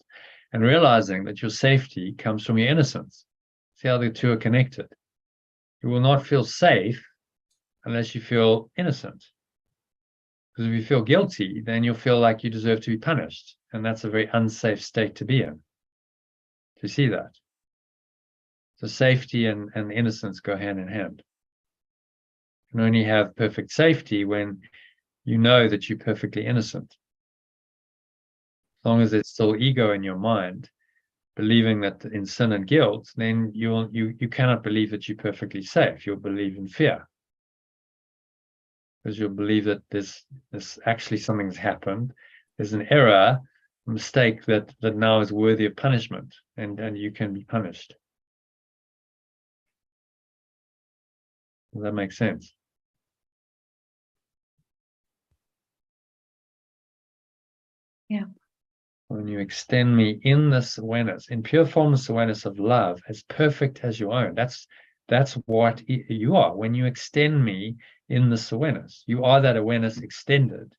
And realizing that your safety comes from your innocence. See how the two are connected. You will not feel safe unless you feel innocent. Because if you feel guilty, then you'll feel like you deserve to be punished. And that's a very unsafe state to be in. Do you see that? So safety and innocence go hand in hand. You can only have perfect safety when you know that you're perfectly innocent. As long as there's still ego in your mind, believing that in sin and guilt, then you cannot believe that you're perfectly safe. You'll believe in fear. Because you'll believe that there's actually something's happened. There's an error, a mistake that now is worthy of punishment, and you can be punished. Does that make sense? Yeah. When you extend me in this awareness, in pure formless awareness of love, as perfect as your own, that's what you are. When you extend me in this awareness, you are that awareness extended.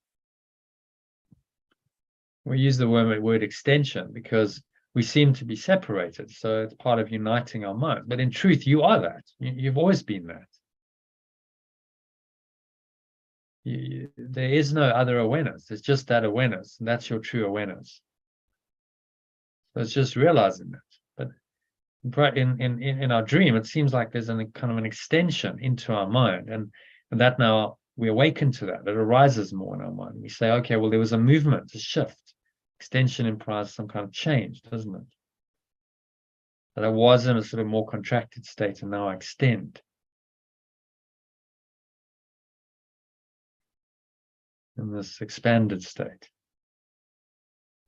We use the word extension because we seem to be separated. So it's part of uniting our minds. But in truth, you are that. You've always been that. There is no other awareness. There's just that awareness. And that's your true awareness. So it's just realizing that. But in our dream, it seems like there's a kind of an extension into our mind. And that now we awaken to that. It arises more in our mind. We say, okay, well, there was a movement, a shift. Extension implies some kind of change, doesn't it? That I was in a sort of more contracted state and now I extend. In this expanded state.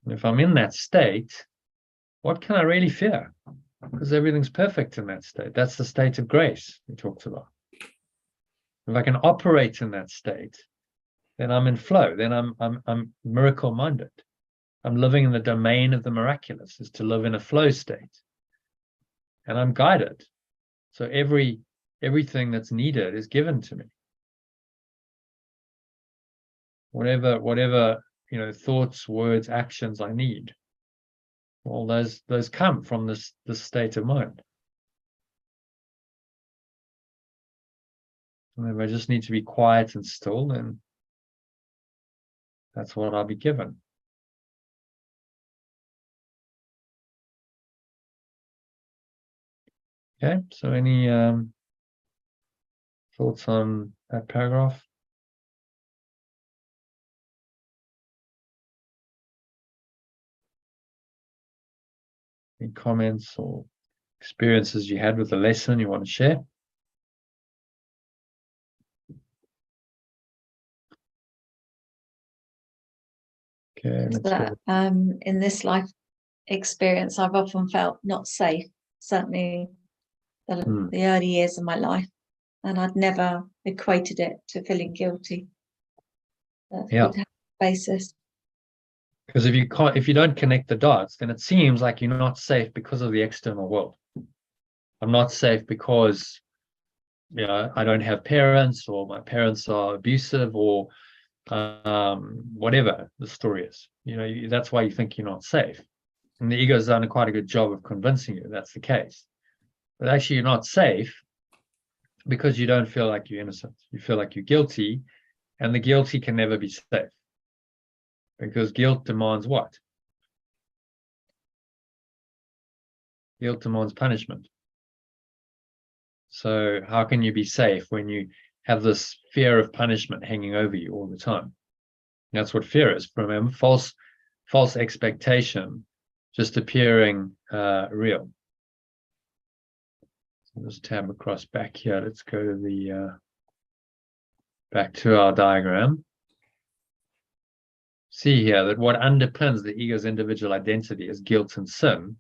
And if I'm in that state, what can I really fear? Because everything's perfect in that state. That's the state of grace we talked about. If I can operate in that state, then I'm in flow. Then I'm miracle-minded. I'm living in the domain of the miraculous, is to live in a flow state. And I'm guided. So everything that's needed is given to me. Whatever thoughts, words, actions I need. Well, those come from this state of mind. And if I just need to be quiet and still, then that's what I'll be given. Okay, so any thoughts on that paragraph? Any comments or experiences you had with the lesson you want to share? Okay, let's go. In this life experience, I've often felt not safe. Certainly the early years of my life, and I'd never equated it to feeling guilty. That's Yeah. good to have a basis. Because if you don't connect the dots, then it seems like you're not safe because of the external world. I'm not safe because, you know, I don't have parents, or my parents are abusive, or whatever the story is. You know, that's why you think you're not safe. And the ego's done quite a good job of convincing you that's the case. But actually, you're not safe because you don't feel like you're innocent. You feel like you're guilty, and the guilty can never be safe. Because guilt demands what? Guilt demands punishment. So how can you be safe when you have this fear of punishment hanging over you all the time? That's what fear is. Remember, false expectation just appearing real. So let's tab across back here. Let's go to the back to our diagram. See here that what underpins the ego's individual identity is guilt and sin,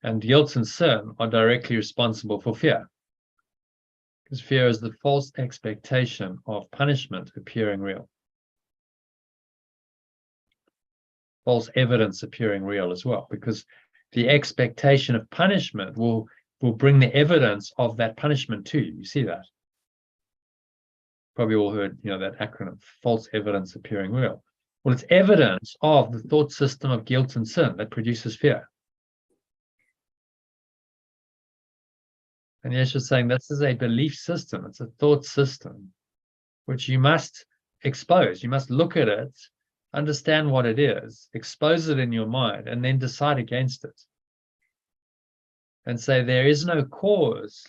and guilt and sin are directly responsible for fear. Because fear is the false expectation of punishment appearing real. False evidence appearing real as well, because the expectation of punishment will bring the evidence of that punishment to you. You see that? Probably all heard, you know, that acronym, false evidence appearing real. Well, it's evidence of the thought system of guilt and sin that produces fear. And Yeshua's saying this is a belief system. It's a thought system, which you must expose. You must look at it, understand what it is, expose it in your mind, and then decide against it. And say, there is no cause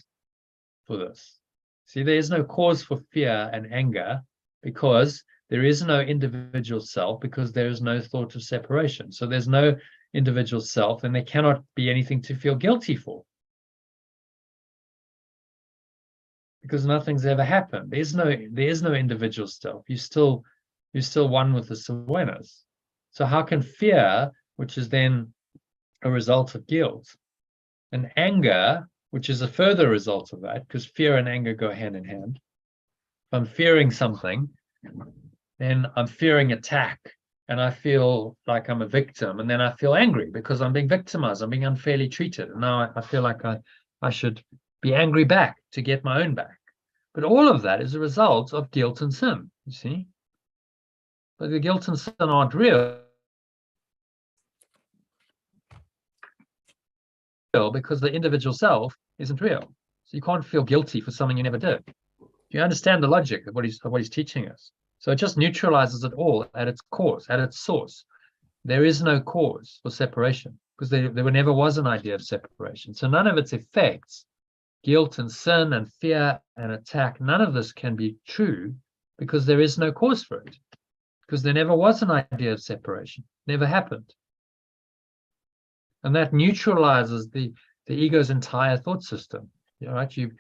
for this. See, there is no cause for fear and anger because there is no individual self, because there is no thought of separation. So there's no individual self, and there cannot be anything to feel guilty for. Because nothing's ever happened. There is no individual self. You're still one with this awareness. So how can fear, which is then a result of guilt, and anger, which is a further result of that, because fear and anger go hand in hand. If I'm fearing something, then I'm fearing attack, and I feel like I'm a victim, and then I feel angry because I'm being victimized, I'm being unfairly treated, and now I feel like I should be angry back to get my own back. But all of that is a result of guilt and sin, you see. But the guilt and sin aren't real because the individual self isn't real. So you can't feel guilty for something you never did. You understand the logic of what he's teaching us. So it just neutralizes it all at its cause, at its source. There is no cause for separation because there never was an idea of separation. So none of its effects, guilt and sin and fear and attack, none of this can be true because there is no cause for it. Because there never was an idea of separation. Never happened. And that neutralizes the ego's entire thought system. You know, right? You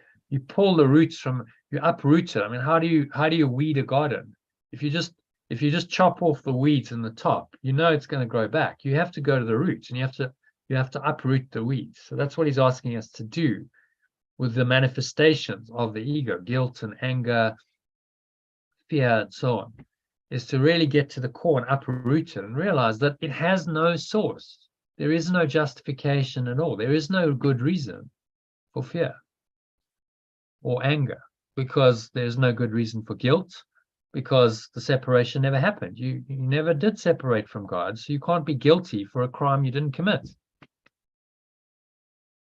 pull the roots from, you uproot it. I mean, how do you weed a garden? If you just chop off the weeds in the top, you know it's going to grow back. You have to go to the roots, and you have to uproot the weeds. So that's what he's asking us to do with the manifestations of the ego, guilt and anger, fear, and so on, is to really get to the core and uproot it and realize that it has no source. There is no justification at all. There is no good reason for fear or anger, because there's no good reason for guilt, because the separation never happened. You never did separate from God, so you can't be guilty for a crime you didn't commit.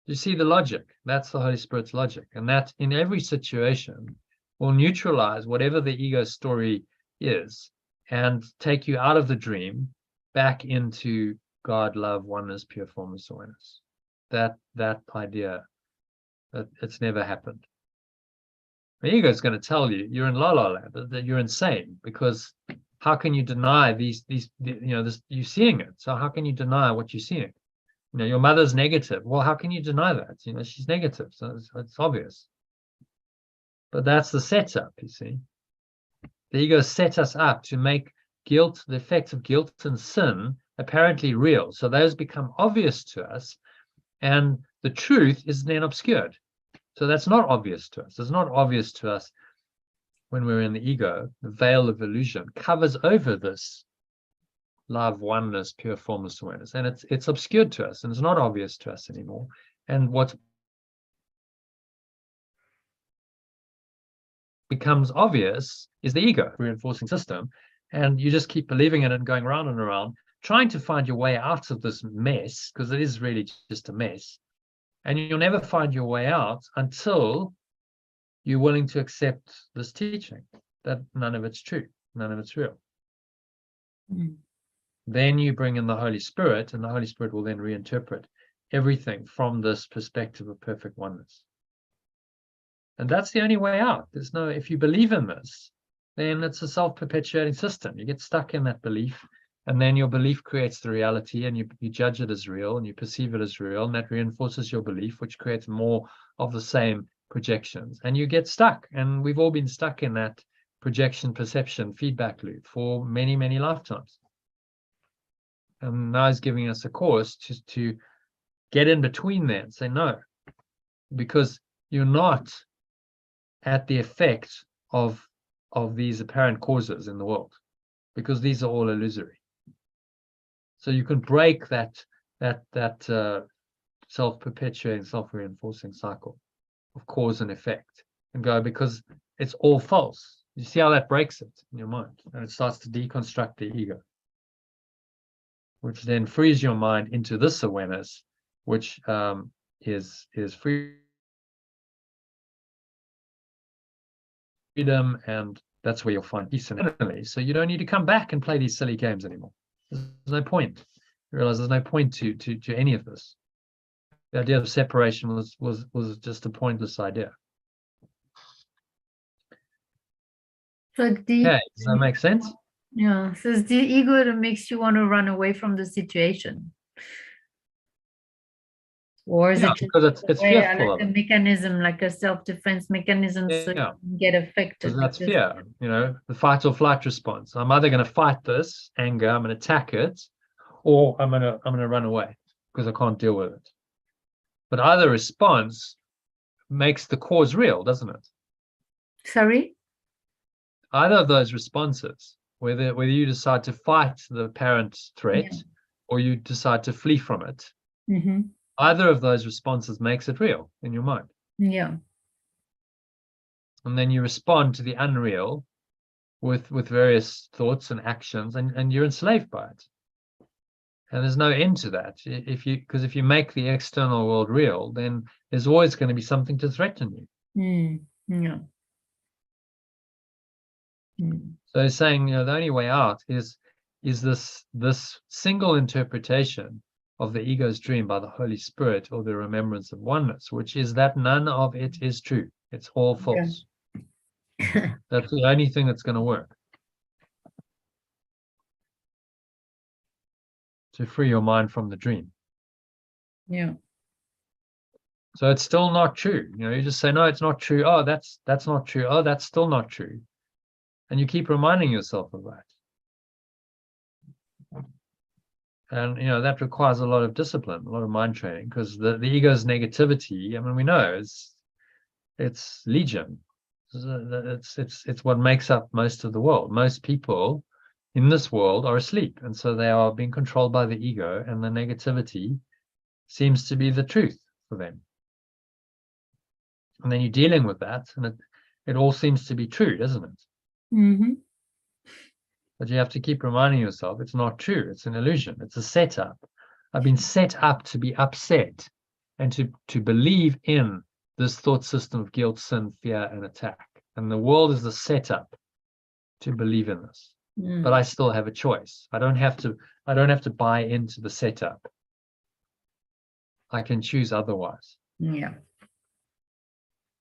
You see the logic? That's the Holy Spirit's logic. And that in every situation will neutralize whatever the ego story is and take you out of the dream back into God, love, oneness, pure formless awareness. That idea, that it's never happened. The ego is going to tell you you're in la la land, that you're insane, because how can you deny these you're seeing it? So how can you deny what you're seeing? You know, your mother's negative. Well, how can you deny that? You know, she's negative, so it's obvious. But that's the setup, you see. The ego set us up to make guilt, the effects of guilt and sin, apparently real. So those become obvious to us, and the truth is then obscured. So that's not obvious to us. It's not obvious to us when we're in the ego. The veil of illusion covers over this love, oneness, pure formless awareness, and it's obscured to us, and it's not obvious to us anymore. And what becomes obvious is the ego reinforcing system, and you just keep believing in it and going round and around, trying to find your way out of this mess, because it is really just a mess. And you'll never find your way out until you're willing to accept this teaching that none of it's true, none of it's real. Then you bring in the Holy Spirit, and the Holy Spirit will then reinterpret everything from this perspective of perfect oneness. And that's the only way out. There's no, if you believe in this, then it's a self-perpetuating system. You get stuck in that belief, and then your belief creates the reality, and you judge it as real, and you perceive it as real, and that reinforces your belief, which creates more of the same projections. And you get stuck. And we've all been stuck in that projection, perception, feedback loop for many, many lifetimes. And now he's giving us a course to get in between there and say, no, because you're not at the effect of these apparent causes in the world, because these are all illusory. So you can break that self-perpetuating, self-reinforcing cycle of cause and effect and go, because it's all false. You see how that breaks it in your mind, and it starts to deconstruct the ego, which then frees your mind into this awareness, which is freedom, and that's where you'll find peace internally. So you don't need to come back and play these silly games anymore. There's no point. You realize there's no point to any of this. The idea of separation was just a pointless idea. So Okay, does that make sense? Yeah, so it's the ego that makes you want to run away from the situation. Or is Yeah, it just because it's a way, fearful like of a it. mechanism, like a self-defense mechanism, so Yeah. you can get affected? Because that's because- fear, the fight or flight response. I'm either going to fight this anger, I'm going to attack it, or I'm going to run away because I can't deal with it. But either response makes the cause real, doesn't it? Sorry? Either of those responses, whether you decide to fight the apparent threat or you decide to flee from it, Mm-hmm. either of those responses makes it real in your mind. Yeah. And then you respond to the unreal with various thoughts and actions, and you're enslaved by it. And there's no end to that. Because if you make the external world real, then there's always going to be something to threaten you. Yeah. So he's saying, the only way out is this single interpretation of the ego's dream by the Holy Spirit, or the remembrance of oneness, which is that none of it is true. It's all false. That's the only thing that's going to work to free your mind from the dream. Yeah. So it's still not true. You just say, no, it's not true. Oh, that's not true. Oh, that's still not true. And you keep reminding yourself of that. And, that requires a lot of discipline, a lot of mind training, because the ego's negativity, we know it's legion. It's what makes up most of the world. Most people in this world are asleep, and so they are being controlled by the ego, and the negativity seems to be the truth for them. And then you're dealing with that, and it all seems to be true, doesn't it? Mm-hmm. But you have to keep reminding yourself it's not true. It's an illusion. It's a setup. I've been set up to be upset and to believe in this thought system of guilt, sin, fear, and attack. And the world is the setup to believe in this. But I still have a choice. I don't have to buy into the setup. I can choose otherwise. Yeah.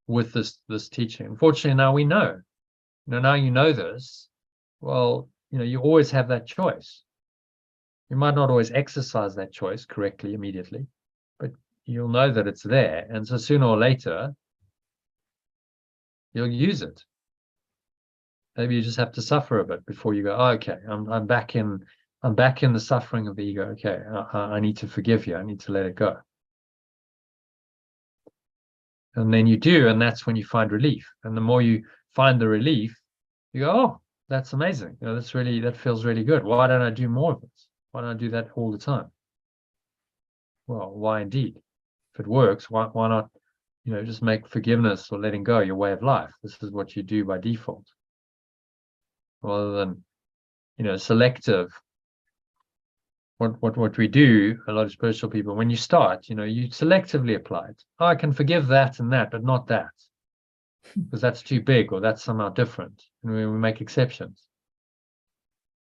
With this teaching. Unfortunately, now we know. Now you know this. Well, you always have that choice. You might not always exercise that choice correctly immediately, but you'll know that it's there. And so sooner or later, you'll use it. Maybe you just have to suffer a bit before you go, oh, okay, I'm back in the suffering of the ego. Okay, I need to forgive you. I need to let it go. And then you do, and that's when you find relief. And the more you find the relief, you go, oh, that's amazing. That feels really good. Why don't I do more of this? Why don't I do that all the time? Well, why indeed? If it works, why not, just make forgiveness or letting go your way of life? This is what you do by default. Rather than, selective. What we do, a lot of spiritual people, when you start, you selectively apply it. Oh, I can forgive that and that, but not that. Because that's too big or that's somehow different. And we make exceptions.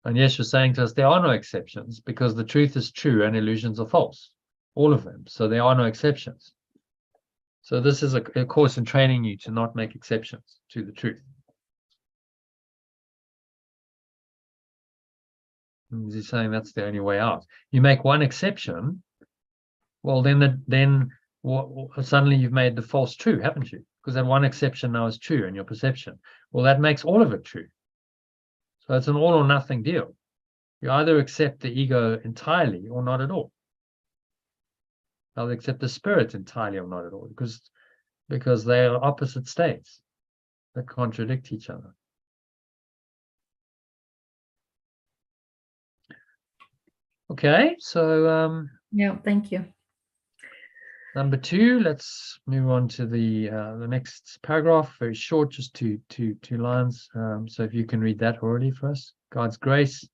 And yes, you're saying to us, there are no exceptions because the truth is true and illusions are false. All of them. So there are no exceptions. So this is a course in training you to not make exceptions to the truth. And he's saying that's the only way out. You make one exception, well, then suddenly you've made the false true, haven't you? Because that one exception now is true in your perception. Well, that makes all of it true. So it's an all or nothing deal. You either accept the ego entirely or not at all. I'll accept the spirit entirely or not at all, because they are opposite states that contradict each other. Okay, so Yeah, thank you. number 2, let's move on to the next paragraph. Very short, just two lines. So if you can read that already for us. God's grace.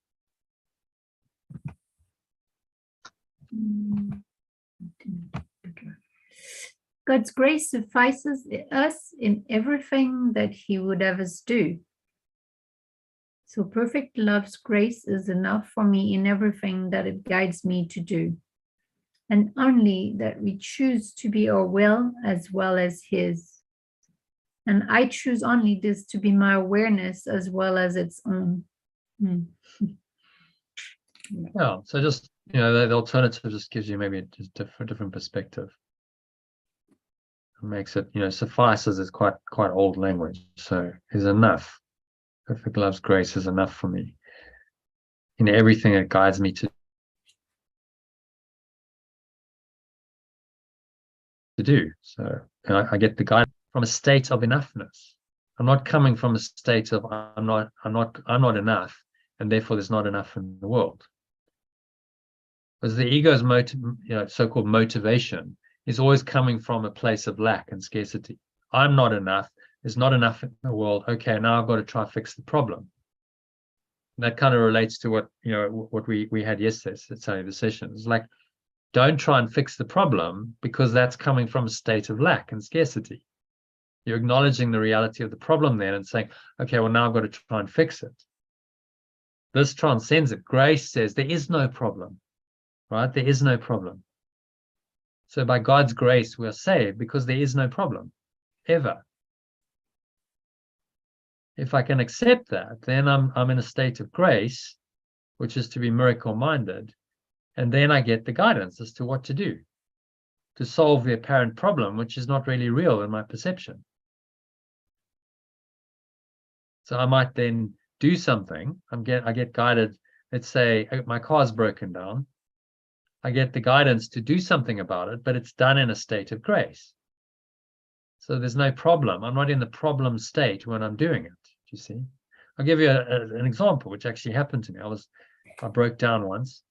God's grace suffices us in everything that He would have us do. So perfect love's grace is enough for me in everything that it guides me to do. And only that we choose to be our will as well as His. And I choose only this to be my awareness as well as its own. Yeah, so just, the alternative just gives you maybe a different perspective. It makes it, suffices is quite old language. So is enough. Perfect love's grace is enough for me. Everything that guides me to do. So I get the guidance from a state of enoughness. I'm not coming from a state of I'm not enough, and therefore there's not enough in the world. Because the ego's so-called motivation is always coming from a place of lack and scarcity. I'm not enough. There's not enough in the world. Okay, now I've got to try to fix the problem. And that kind of relates to what we had yesterday. So the session is like, don't try and fix the problem because that's coming from a state of lack and scarcity. You're acknowledging the reality of the problem then and saying, okay, well, now I've got to try and fix it. This transcends it. Grace says there is no problem, right? There is no problem. So by God's grace, we are saved because there is no problem, ever. If I can accept that, then I'm in a state of grace, which is to be miracle-minded, and then I get the guidance as to what to do to solve the apparent problem, which is not really real in my perception. So I might then do something. I get guided. Let's say my car's broken down. I get the guidance to do something about it, but it's done in a state of grace. So there's no problem. I'm not in the problem state when I'm doing it. You see, I'll give you an example which actually happened to me. I broke down once.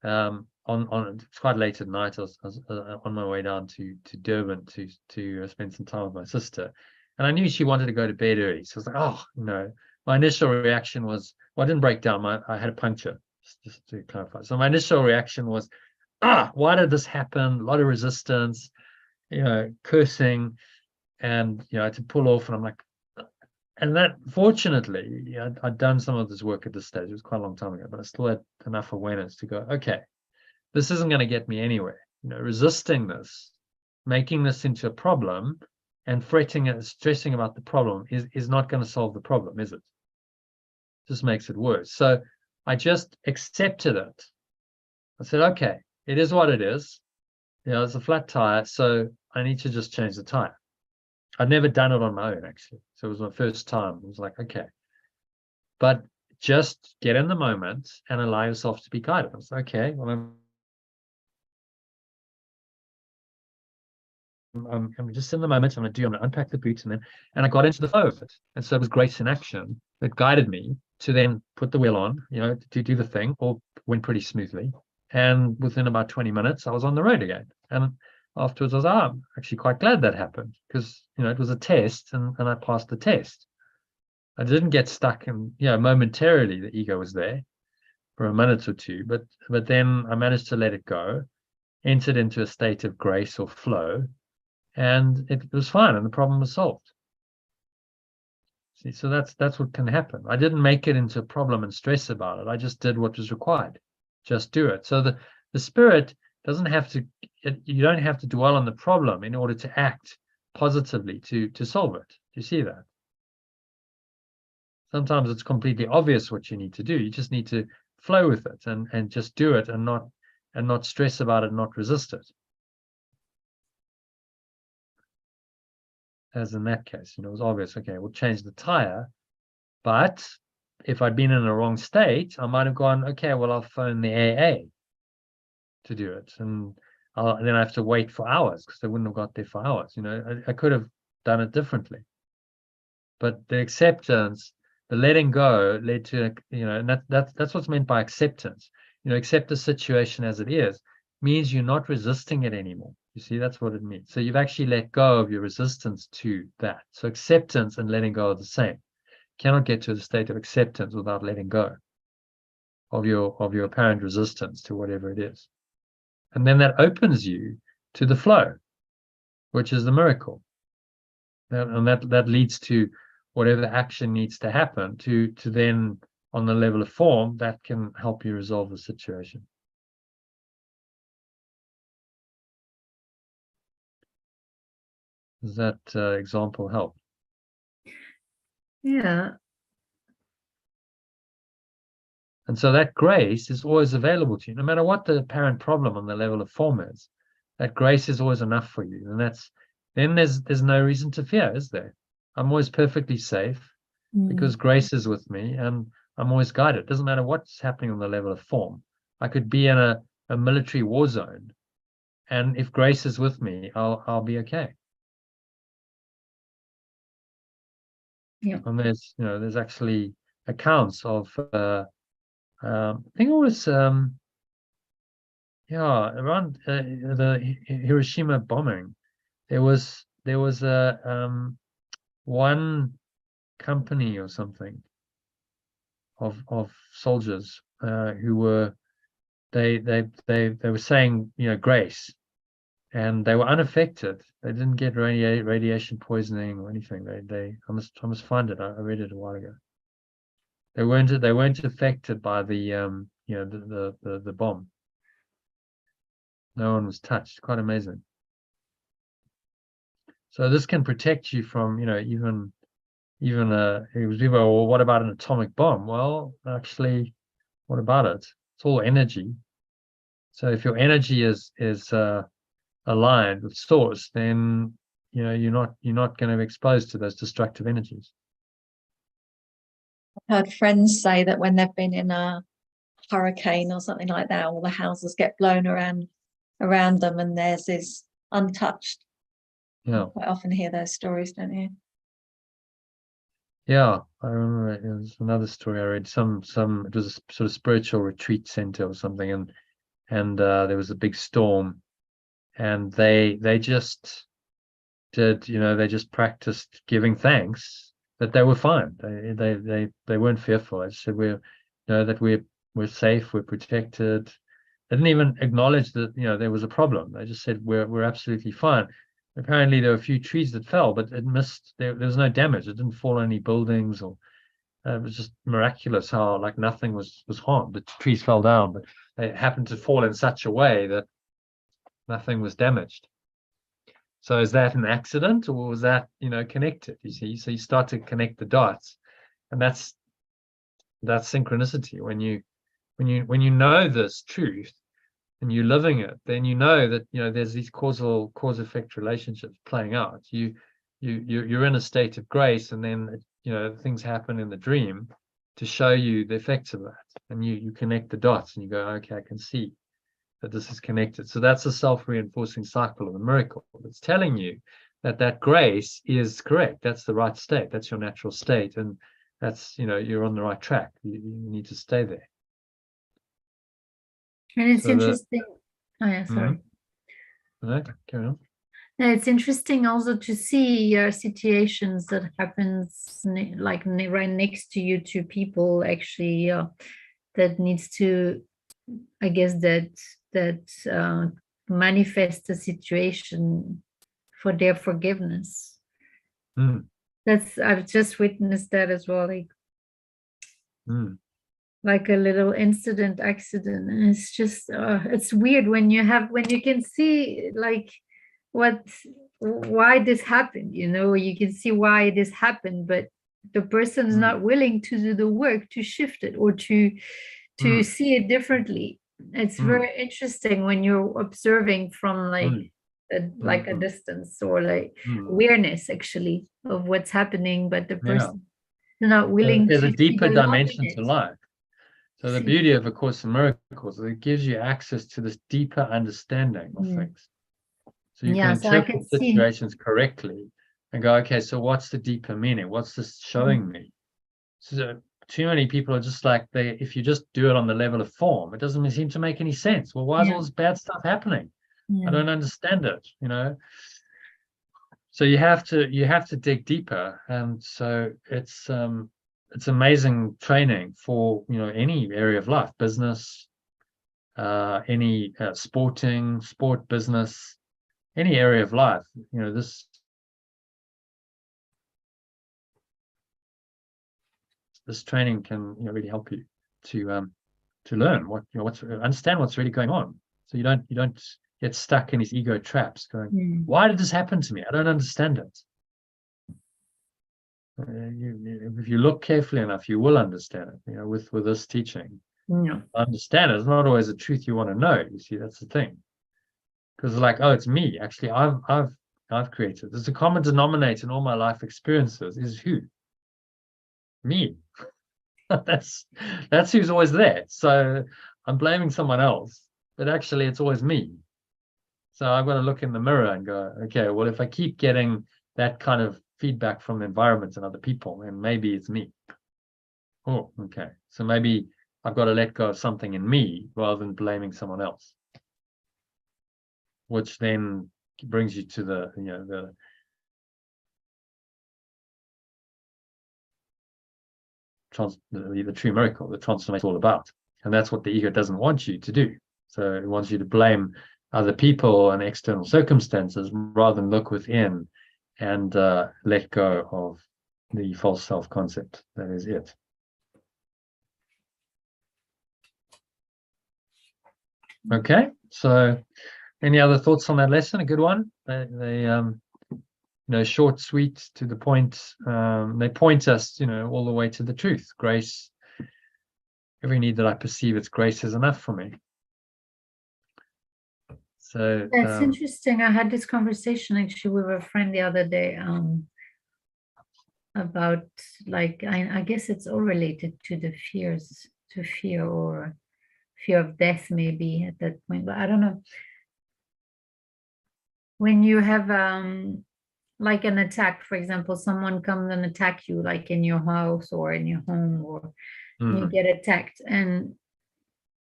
It's quite late at night. I was on my way down to Durban to spend some time with my sister, and I knew she wanted to go to bed early. So I was like, oh, my initial reaction was, well, I didn't break down. I had a puncture, just to clarify. So my initial reaction was, why did this happen? A lot of resistance, cursing, and I had to pull off, and I'm like. And that, fortunately, I'd done some of this work at this stage. It was quite a long time ago, but I still had enough awareness to go, okay, this isn't going to get me anywhere. Resisting this, making this into a problem, and fretting and stressing about the problem is not going to solve the problem, is it? Just makes it worse. So I just accepted it. I said, okay, it is what it is. It's a flat tire, so I need to just change the tire. I'd never done it on my own, actually. So it was my first time. It was like, okay. But just get in the moment and allow yourself to be guided. I was like, okay, well, I'm just in the moment. I'm going to unpack the boots, and I got into the flow of it. And so it was grace in action that guided me to then put the wheel on, to do the thing. All went pretty smoothly. And within about 20 minutes, I was on the road again. And afterwards, I was, I'm actually quite glad that happened, because, it was a test, and I passed the test. I didn't get stuck, and momentarily the ego was there for a minute or two, but then I managed to let it go, entered into a state of grace or flow, and it was fine, and the problem was solved. See, so that's what can happen. I didn't make it into a problem and stress about it. I just did what was required. Just do it. So the spirit doesn't have to. You don't have to dwell on the problem in order to act positively to solve it. Do you see that? Sometimes it's completely obvious what you need to do. You just need to flow with it and just do it, and not stress about it, not resist it. As in that case, it was obvious. Okay, we'll change the tire, but if I'd been in a wrong state, I might have gone, okay, well, I'll phone the AA to do it, and then I have to wait for hours, because they wouldn't have got there for hours. I could have done it differently, but the acceptance, the letting go, led to, and that's what's meant by acceptance. Accept the situation as it is means you're not resisting it anymore. You see, that's what it means. So you've actually let go of your resistance to that. So acceptance and letting go are the same. You cannot get to the state of acceptance without letting go of your apparent resistance to whatever it is. And then that opens you to the flow, which is the miracle. And that leads to whatever action needs to happen to then, on the level of form, that can help you resolve the situation. Does that example help? Yeah. And so that grace is always available to you, no matter what the apparent problem on the level of form is. That grace is always enough for you, and then there's no reason to fear, is there? I'm always perfectly safe because grace is with me, and I'm always guided. It doesn't matter what's happening on the level of form. I could be in a military war zone, and if grace is with me, I'll be okay. Yeah. And there's actually accounts of I think it was around the Hiroshima bombing. There was a one company or something of soldiers who were they were saying grace, and they were unaffected. They didn't get radiation poisoning or anything. I must find it. I read it a while ago. They weren't affected by the the bomb. No one was touched. Quite amazing. So this can protect you from even it was people, well, what about an atomic bomb? Well, actually, what about it? It's all energy. So if your energy is aligned with source, then you're not going to be exposed to those destructive energies. I've heard friends say that when they've been in a hurricane or something like that, all the houses get blown around them, and theirs is untouched. Yeah. You quite often hear those stories, don't you? Yeah, I remember it was another story I read. It was a sort of spiritual retreat center or something, and there was a big storm, and they just did, they just practiced giving thanks that they were fine. They weren't fearful. I just said that we're safe, we're protected. They didn't even acknowledge that there was a problem. They just said we're absolutely fine. Apparently there were a few trees that fell, but it missed. There was no damage. It didn't fall on any buildings, or it was just miraculous how nothing was harmed. The trees fell down, but they happened to fall in such a way that nothing was damaged. So is that an accident, or was that connected? You see, so you start to connect the dots, and that's synchronicity. When you know this truth and you're living it, then that there's these cause effect relationships playing out. You're in a state of grace, and then things happen in the dream to show you the effects of that, and you connect the dots, and you go, okay, I can see that this is connected. So that's a self-reinforcing cycle of a miracle. It's telling you that that grace is correct. That's the right state. That's your natural state. And that's, you're on the right track. You need to stay there. And it's So interesting. Oh yeah, sorry. No, carry on. No, it's interesting also to see situations that happens right next to you, to people actually that needs to, I guess, that manifest the situation for their forgiveness. I've just witnessed that as well, like a little accident, and it's just it's weird when you can see like why this happened, you can see why this happened, but the person is not willing to do the work to shift it or to see it differently. It's very interesting when you're observing from like a distance, or like awareness actually of what's happening, but the person is not willing There's to a deeper see the love in dimension to it. life. So the beauty of A Course in Miracles is it gives you access to this deeper understanding of things. So you can interpret situations correctly and go, okay, so what's the deeper meaning? What's this showing me? So too many people are just like, if you just do it on the level of form, it doesn't seem to make any sense. Well, why is all this bad stuff happening? I don't understand it, So you have to dig deeper. And so it's amazing training for, any area of life, business, any sport, business, any area of life, this training can really help you to learn understand what's really going on. So you don't get stuck in these ego traps going, why did this happen to me? I don't understand it. If you look carefully enough, you will understand it. With this teaching, understand it. It's not always the truth you want to know. You see, that's the thing. Because it's like, oh, it's me. Actually, I've created. There's a common denominator in all my life experiences is who? Me. that's who's always there. So I'm blaming someone else, but actually it's always me. So I've got to look in the mirror and go, okay, well, if I keep getting that kind of feedback from the environment and other people, then maybe it's me. Oh, okay. So maybe I've got to let go of something in me rather than blaming someone else. Which then brings you to the true miracle, the transformation is all about. And that's what the ego doesn't want you to do. So it wants you to blame other people and external circumstances rather than look within and let go of the false self-concept. That is it. Okay, so any other thoughts on that lesson? A good one. They short, sweet, to the point. They point us, all the way to the truth. Grace. Every need that I perceive, its grace is enough for me. So that's interesting. I had this conversation actually with a friend the other day about, like, I guess it's all related to the fear or fear of death, maybe at that point, but I don't know. When you have like an attack, for example, someone comes and attack you, like in your house or in your home, or you get attacked and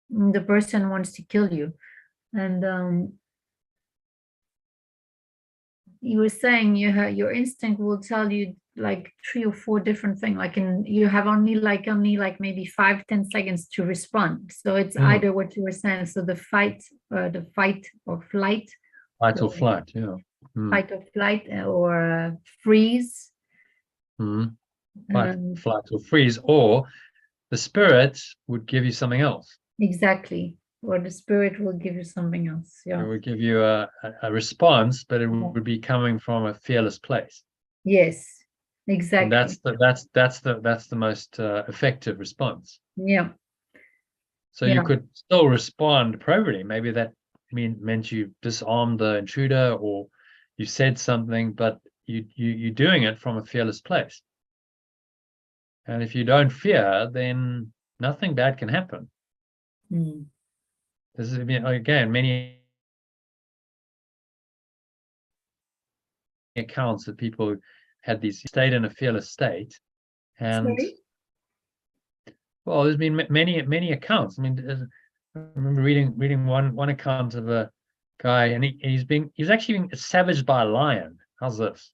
the person wants to kill you. And you were saying your instinct will tell you like 3 or 4 different things, like you have only maybe 5-10 seconds to respond. So it's either what you were saying, so the fight or flight. Fight or flight, yeah. Fight or flight, or freeze. Fight, flight, or freeze, or the spirit would give you something else. Exactly. Or the spirit will give you something else. Yeah. It would give you a response, but it would be coming from a fearless place. Yes, exactly. And that's the most effective response. Yeah. So you could still respond appropriately. Maybe that meant you disarmed the intruder, or you said something, but you're doing it from a fearless place. And if you don't fear, then nothing bad can happen. This is, again, many accounts that people had these stayed in a fearless state, and Sorry? well, there's been many accounts. I mean, I remember reading one account of a guy, and he's actually being savaged by a lion. How's this?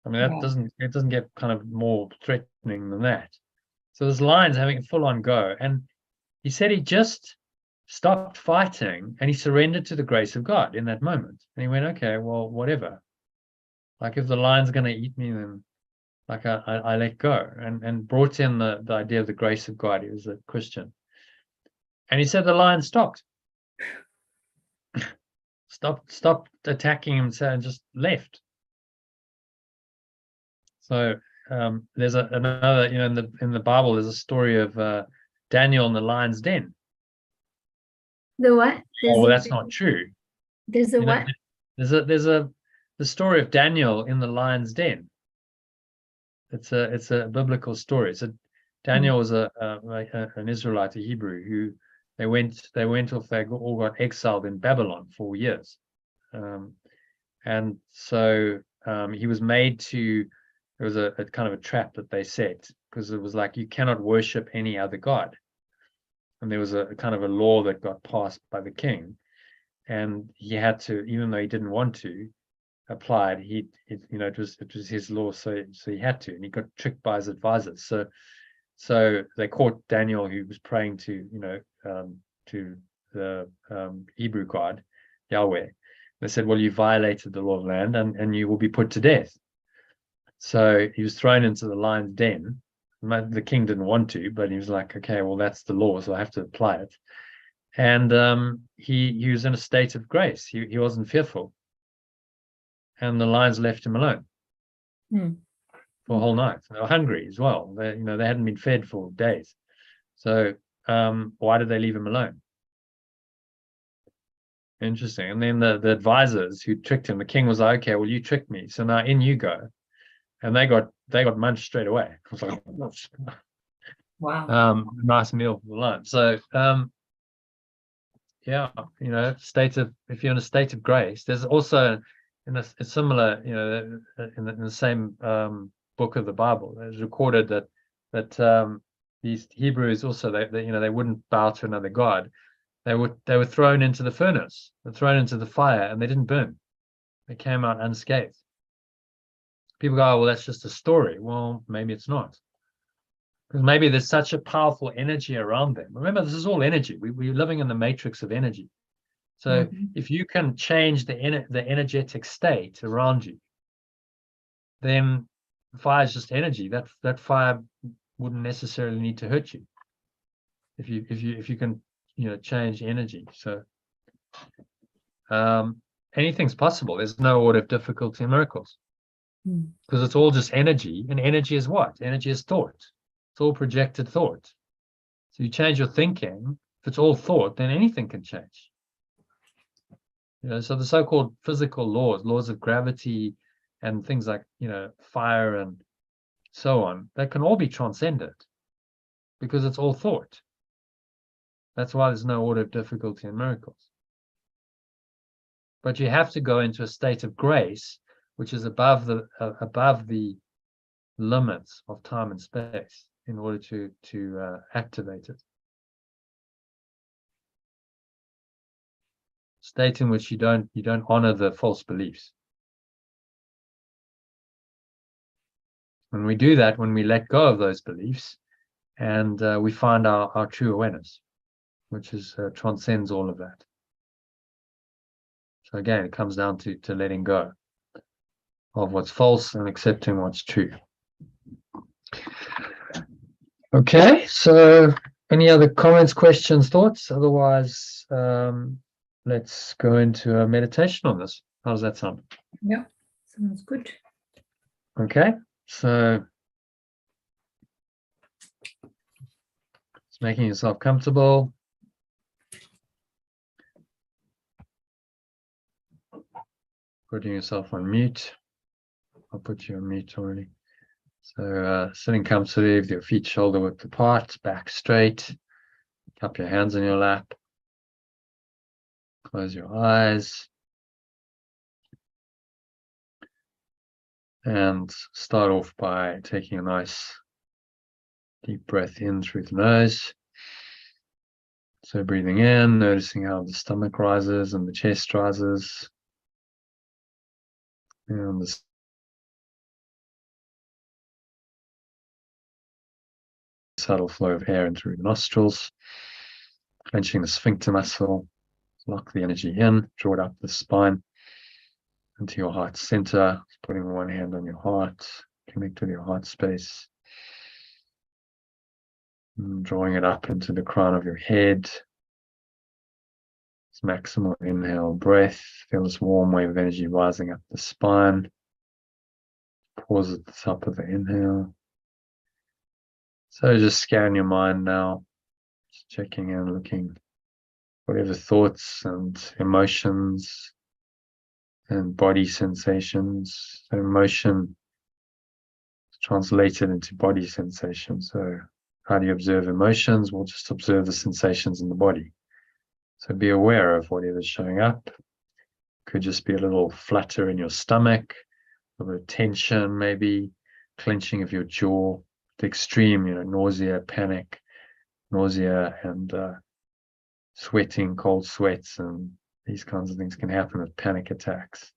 I mean, Wow. it doesn't get kind of more threatening than that. So this lion's having a full-on go, and he said he just stopped fighting and he surrendered to the grace of God in that moment. And he went, okay, well, whatever. Like, if the lion's going to eat me, then like I let go, and brought in the idea of the grace of God. He was a Christian, and he said the lion stopped attacking him, and just left. So there's another, in the Bible, there's a story of Daniel in the lion's den. The what? Oh, well, that's not true. There's a You know, what? there's the story of Daniel in the lion's den. It's a biblical story. So Daniel was an Israelite, a Hebrew, who they went off. They all got exiled in Babylon for years, and so he was made to. There was a kind of a trap that they set, because it was like, you cannot worship any other god, and there was a kind of a law that got passed by the king, and he had to, even though he didn't want to apply it, it was his law, so he had to, and he got tricked by his advisors. So they caught Daniel, who was praying to the Hebrew god Yahweh. They said, well, you violated the law of the land, and you will be put to death. So he was thrown into the lion's den. The king didn't want to, but he was like, okay, well, that's the law, so I have to apply it. And he was in a state of grace. He wasn't fearful. And the lions left him alone for a whole night. They were hungry as well. They hadn't been fed for days. So why did they leave him alone? Interesting. And then the advisors who tricked him, the king was like, okay, well, you tricked me, so now in you go. And they got munched straight away. I was like, Wow. nice meal for the lion. So yeah, if you're in a state of grace, there's also in a similar, in the same book of the Bible, it's recorded that these Hebrews also, they wouldn't bow to another god. They were thrown into the furnace, thrown into the fire, and they didn't burn. They came out unscathed. People go, oh, well, that's just a story. Well, maybe it's not. Because maybe there's such a powerful energy around them. Remember, this is all energy. We're living in the matrix of energy. So if you can change the energetic state around you, then fire is just energy. That fire wouldn't necessarily need to hurt you if you can change energy. So anything's possible. There's no order of difficulty in miracles, because it's all just energy, and energy is what? Energy is thought. It's all projected thought. So you change your thinking. If it's all thought, then anything can change. So the so-called physical laws of gravity, and things like fire and so on, that can all be transcended, because it's all thought. That's why there's no order of difficulty in miracles. But you have to go into a state of grace, which is above the limits of time and space, in order to activate it. State in which you don't honor the false beliefs. When we do that, when we let go of those beliefs, and we find our true awareness, which transcends all of that. So again, it comes down to letting go of what's false and accepting what's true. Okay, so any other comments, questions, thoughts? Otherwise, let's go into a meditation on this. How does that sound? Yeah, sounds good. Okay, so just making yourself comfortable. Putting yourself on mute. I'll put you on mute already. So sitting comfortably with your feet shoulder width apart, back straight. Cup your hands in your lap. Close your eyes. And start off by taking a nice deep breath in through the nose. So breathing in, noticing how the stomach rises and the chest rises. And the subtle flow of air in through the nostrils. Clenching the sphincter muscle. Lock the energy in, draw it up the spine into your heart center. Putting one hand on your heart, connect with your heart space. And drawing it up into the crown of your head. It's maximal inhale breath. Feel this warm wave of energy rising up the spine. Pause at the top of the inhale. So just scan your mind now. Just checking in, looking. Whatever thoughts and emotions and body sensations. So emotion is translated into body sensations. So how do you observe emotions? We'll just observe the sensations in the body. So be aware of whatever's showing up. Could just be a little flutter in your stomach, a little bit of tension, maybe clenching of your jaw, the extreme, nausea, panic, nausea, and sweating, cold sweats, and these kinds of things can happen with panic attacks.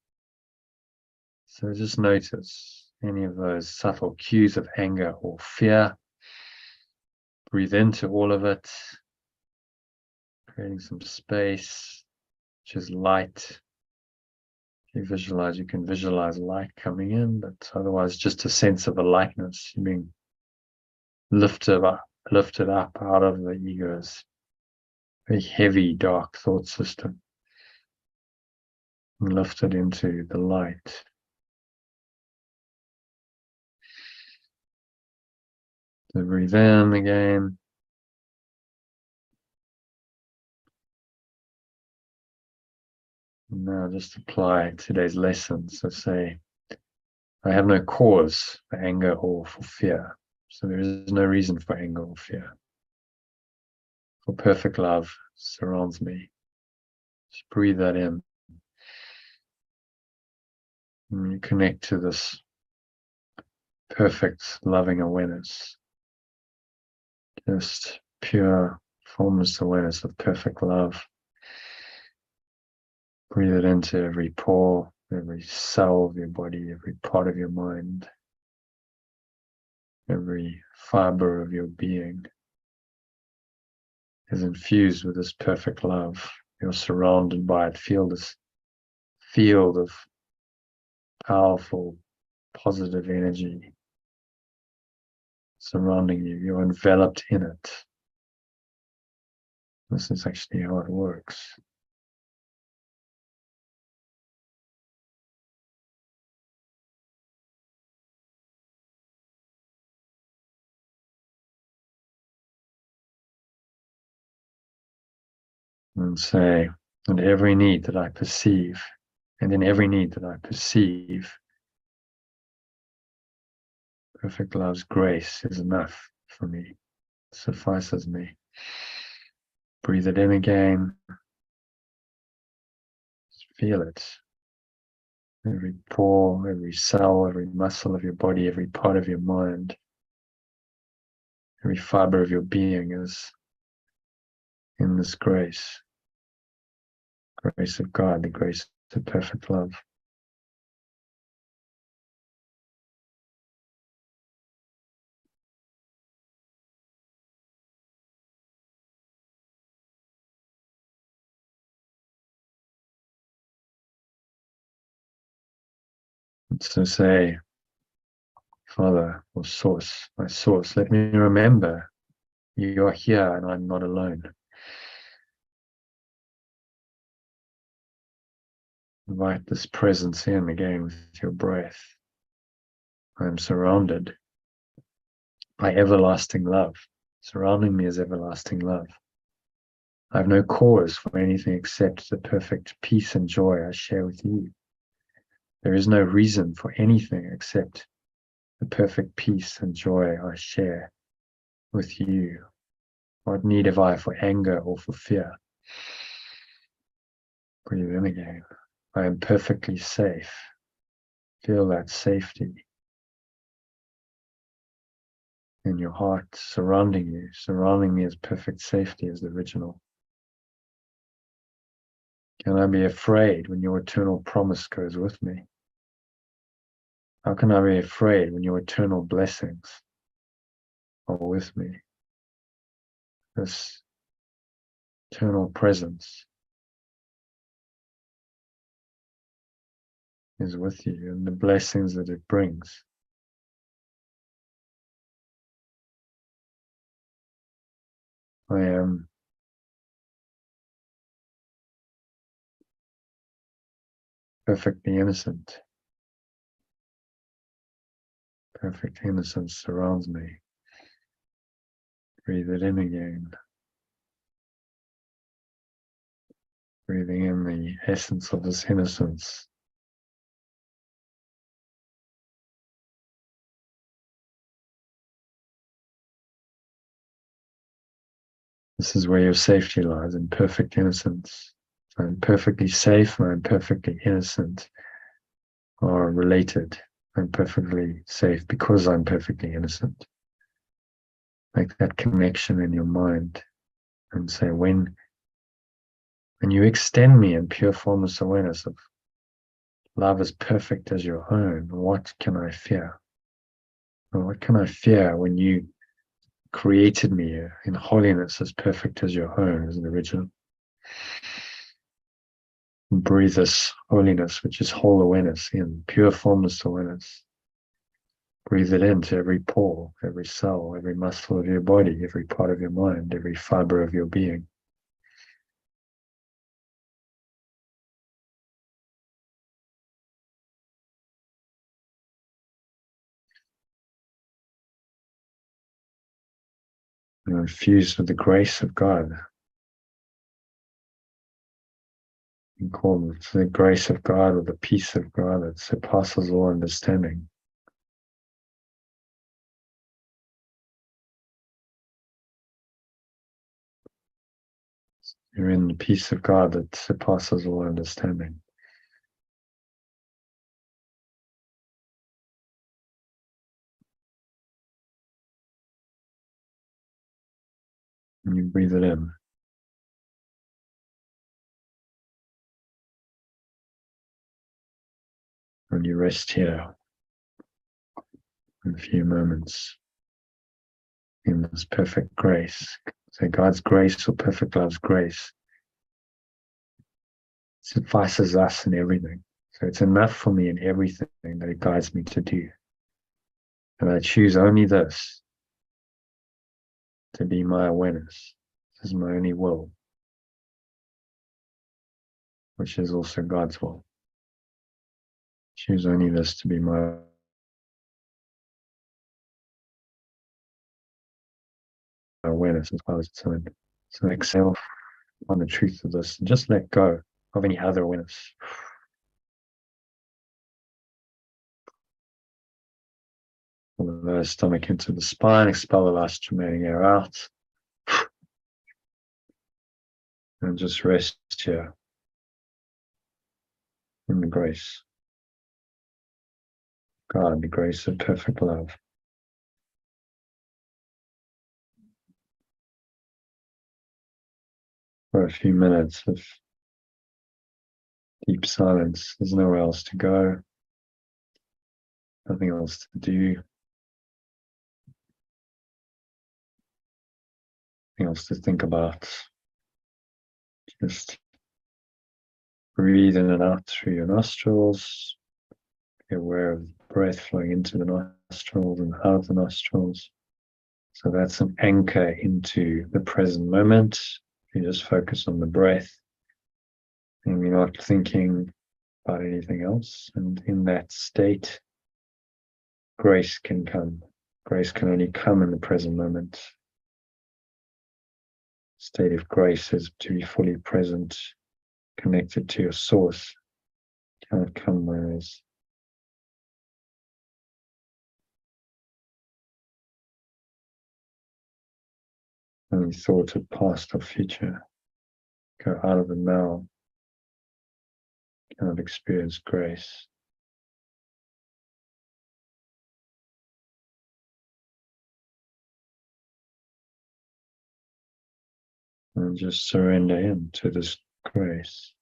So just notice any of those subtle cues of anger or fear. Breathe into all of it, creating some space, which is light. If you visualize, you can visualize light coming in, but otherwise just a sense of a lightness. You're being lifted up out of the ego's very heavy, dark thought system and lifted into the light. So breathe in again. And now just apply today's lesson. So say, I have no cause for anger or for fear. So there is no reason for anger or fear. For perfect love surrounds me. Just breathe that in. And you connect to this perfect loving awareness. Just pure, formless awareness of perfect love. Breathe it into every pore, every cell of your body, every part of your mind, every fiber of your being is infused with this perfect love. You're surrounded by it. Feel this field of powerful, positive energy surrounding you. You're enveloped in it. This is actually how it works. And say, and every need that I perceive, and in every need that I perceive, perfect love's grace is enough for me, suffices me. Breathe it in again. Just feel it. Every pore, every cell, every muscle of your body, every part of your mind, every fiber of your being is in this grace. Grace of God, the grace of perfect love. So say, Father or Source, my Source, let me remember you are here and I'm not alone. Invite this presence in again with your breath. I am surrounded by everlasting love. Surrounding me is everlasting love. I have no cause for anything except the perfect peace and joy I share with you. There is no reason for anything except the perfect peace and joy I share with you. What need have I for anger or for fear? Breathe in again. I am perfectly safe. Feel that safety in your heart surrounding you. Surrounding me is perfect safety as the original. Can I be afraid when your eternal promise goes with me? How can I be afraid when your eternal blessings are with me? This eternal presence is with you, and the blessings that it brings. I am perfectly innocent. Perfect innocence surrounds me. Breathe it in again. Breathing in the essence of this innocence. This is where your safety lies, in perfect innocence. I'm perfectly safe and I'm perfectly innocent are related. I'm perfectly safe because I'm perfectly innocent. Make that connection in your mind and say, when you extend me in pure formless awareness of love as perfect as your own, what can I fear? Or what can I fear when you created me in holiness as perfect as your own, as an original? Breathe this holiness, which is whole awareness, in pure formless awareness. Breathe it into every pore, every cell, every muscle of your body, every part of your mind, every fiber of your being. You're infused with the grace of God. You call it the grace of God or the peace of God that surpasses all understanding. You're in the peace of God that surpasses all understanding. And you breathe it in. And you rest here in a few moments in this perfect grace. So God's grace or perfect love's grace suffices us in everything. So it's enough for me in everything that it guides me to do. And I choose only this to be my awareness. This is my only will, which is also God's will. Choose only this to be my awareness as well as its own. So exhale on the truth of this and just let go of any other awareness. Pull the stomach into the spine, expel the last remaining air out. And just rest here in the grace. God, the grace of perfect love. For a few minutes of deep silence. There's nowhere else to go, nothing else to do, nothing else to think about. Just breathe in and out through your nostrils. Be aware of the breath flowing into the nostrils and out of the nostrils. So that's an anchor into the present moment. You just focus on the breath and you're not thinking about anything else. And in that state, grace can come. Grace can only come in the present moment. State of grace is to be fully present, connected to your source. Cannot come whereas any thought of past or future. Go out of the now. cannot experience grace. And just surrender into this grace,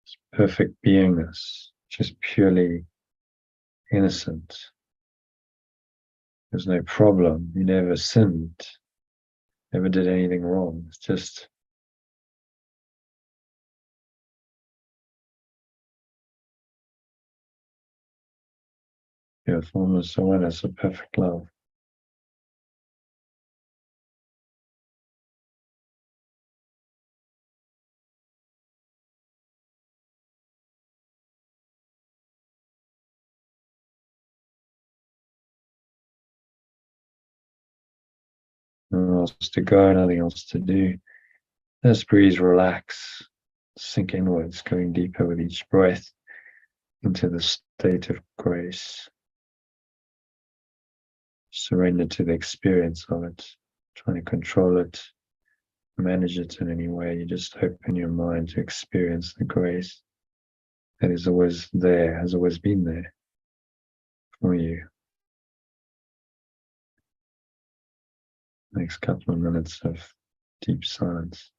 this perfect beingness, just purely innocent. There's no problem. You never sinned, never did anything wrong. It's just your formless awareness of perfect love. Nothing else to go, nothing else to do. Just breathe, relax, sink inwards, going deeper with each breath into the state of grace. Surrender to the experience of it, trying to control it, manage it in any way. You just open your mind to experience the grace that is always there, has always been there for you. Next couple of minutes of deep silence.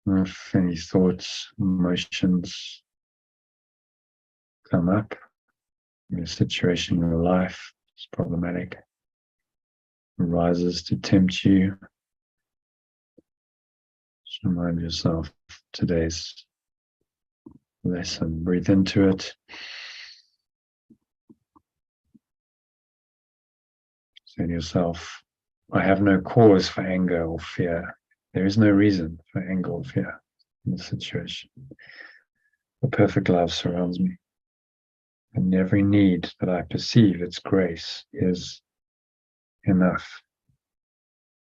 If any thoughts, emotions come up, your situation in your life is problematic, arises to tempt you, just remind yourself today's lesson. Breathe into it. Say to yourself, I have no cause for anger or fear. There is no reason for anger or fear in the situation. The perfect love surrounds me. And every need that I perceive, its grace is enough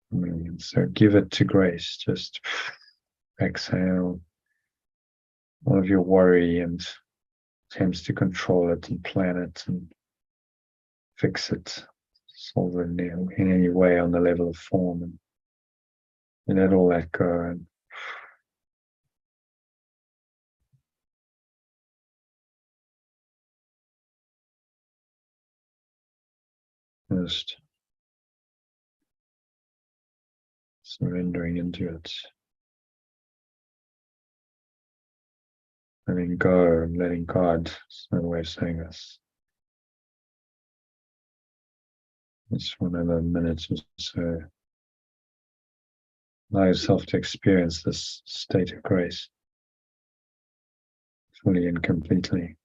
for me. And so give it to grace. Just exhale all of your worry and attempts to control it and plan it and fix it, solve it in any way on the level of form, and let all that go. And just surrendering into it. Letting go and letting God. It's another way of saying this. It's 1 other minute or so. Allow yourself to experience this state of grace fully and completely.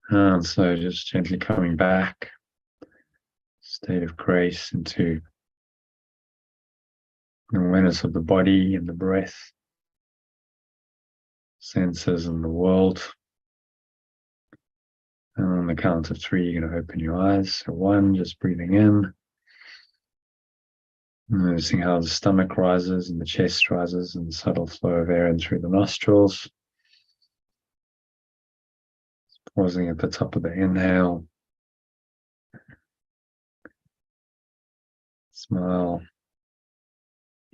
And so just gently coming back, state of grace, into awareness of the body and the breath, senses and the world. And on the count of 3, you're going to open your eyes. So 1, just breathing in. Noticing how the stomach rises and the chest rises, and the subtle flow of air in through the nostrils. Pausing at the top of the inhale. Smile.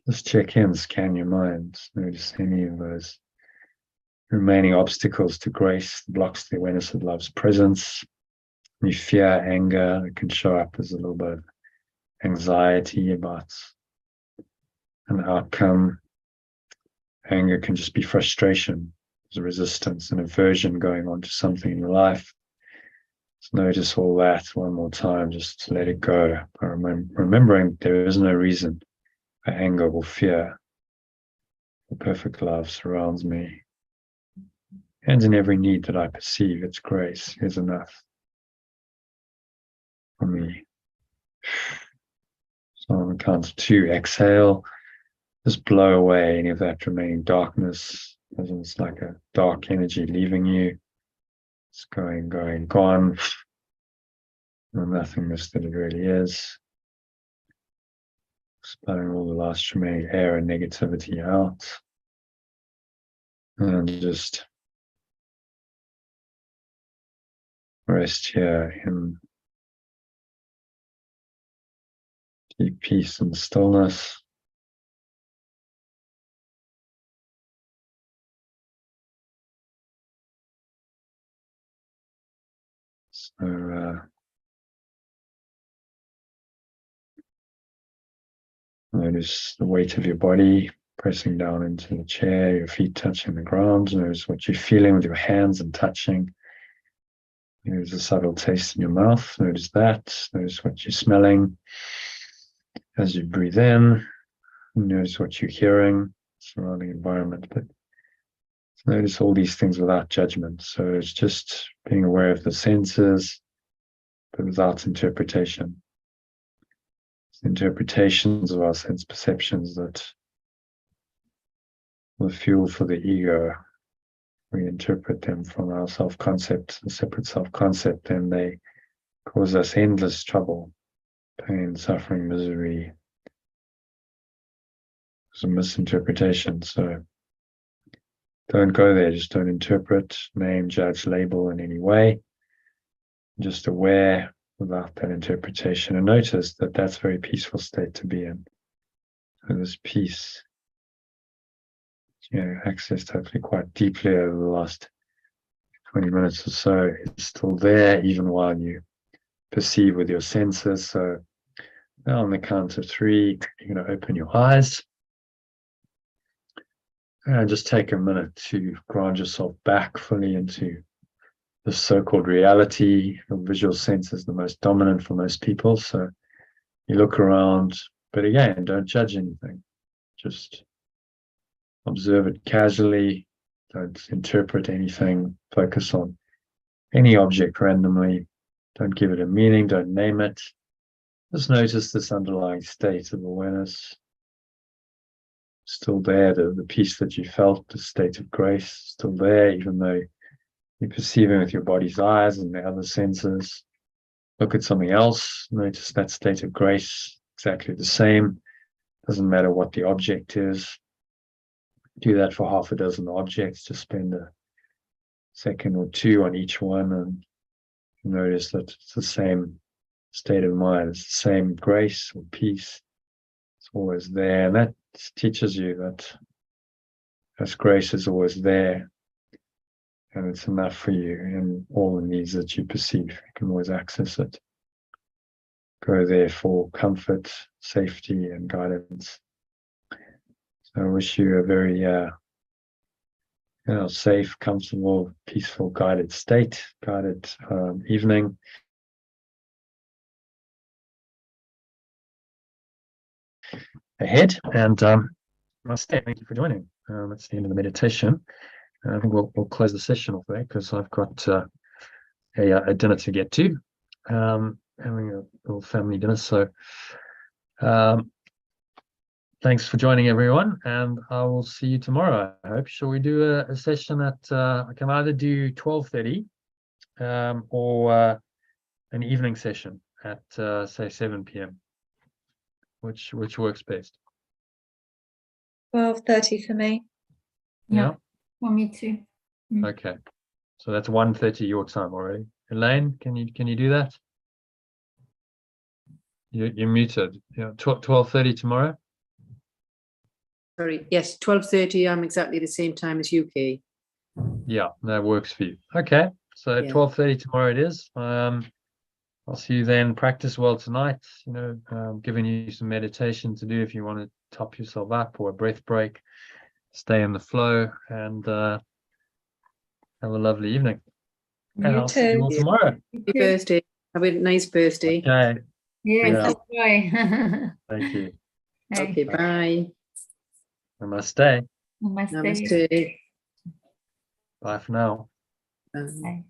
Just check in, scan your mind. Notice any of those remaining obstacles to grace, blocks the awareness of love's presence. Any fear, anger that can show up as a little bit of anxiety about an outcome. Anger can just be frustration. There's a resistance and aversion going on to something in your life. Just notice all that one more time, just let it go. By remembering there is no reason for anger or fear. The perfect love surrounds me. And in every need that I perceive, its grace is enough for me. So on the count of 2, exhale. Just blow away any of that remaining darkness. It's like a dark energy leaving you. It's going, gone. No nothingness that it really is. Expelling all the last remaining air and negativity out. And just rest here in deep peace and stillness. So notice the weight of your body pressing down into the chair, your feet touching the ground. Notice what you're feeling with your hands and touching. There's a subtle taste in your mouth. Notice that. Notice what you're smelling as you breathe in. Notice what you're hearing, surrounding environment. But notice all these things without judgment. So it's just being aware of the senses, but without interpretation. It's interpretations of our sense perceptions that are fuel for the ego. We interpret them from our self-concept, the separate self-concept, and they cause us endless trouble, pain, suffering, misery. It's a misinterpretation. So don't go there. Just don't interpret, name, judge, label in any way. Just aware without that interpretation, and notice that that's a very peaceful state to be in. So this peace, accessed hopefully quite deeply over the last 20 minutes or so, is still there even while you perceive with your senses. So now on the count of 3, you're going to open your eyes. And just take a minute to ground yourself back fully into the so-called reality. The visual sense is the most dominant for most people. So you look around, but again, don't judge anything. Just observe it casually. Don't interpret anything. Focus on any object randomly. Don't give it a meaning. Don't name it. Just notice this underlying state of awareness. Still there, the peace that you felt, the state of grace, still there, even though you're perceiving with your body's eyes and the other senses. Look at something else. Notice that state of grace, exactly the same. Doesn't matter what the object is. Do that for half a dozen objects. Just spend a second or 2 on each one and notice that it's the same state of mind. It's the same grace or peace. It's always there. And that teaches you that this grace is always there. And it's enough for you in all the needs that you perceive. You can always access it. Go there for comfort, safety, and guidance. So I wish you a very safe, comfortable, peaceful, guided state, guided evening. Ahead. And namaste. Thank you for joining. That's the end of the meditation. I think we'll close the session off there because I've got a dinner to get to, having a little family dinner. So thanks for joining, everyone, and I will see you tomorrow. I hope. Shall we do a session at? I can either do 12:30, or an evening session at say 7 p.m. Which works best? 12:30 for me. Yeah. For me too. Okay, so that's 1:30 your time already. Elaine, can you do that? You're muted. Yeah, 12:30 tomorrow. Sorry, yes, 12:30. I'm exactly the same time as UK. Yeah, that works for you. Okay, so Yeah. 12:30 tomorrow it is. I'll see you then. Practice well tonight. Giving you some meditation to do if you want to top yourself up, or a breath break. Stay in the flow, and have a lovely evening. And You I'll see you too. all tomorrow. Happy birthday. Have a nice birthday. Okay, Yes, Yeah. enjoy. thank you. Okay, bye. Namaste. Namaste. Namaste. Bye for now. Bye. Bye.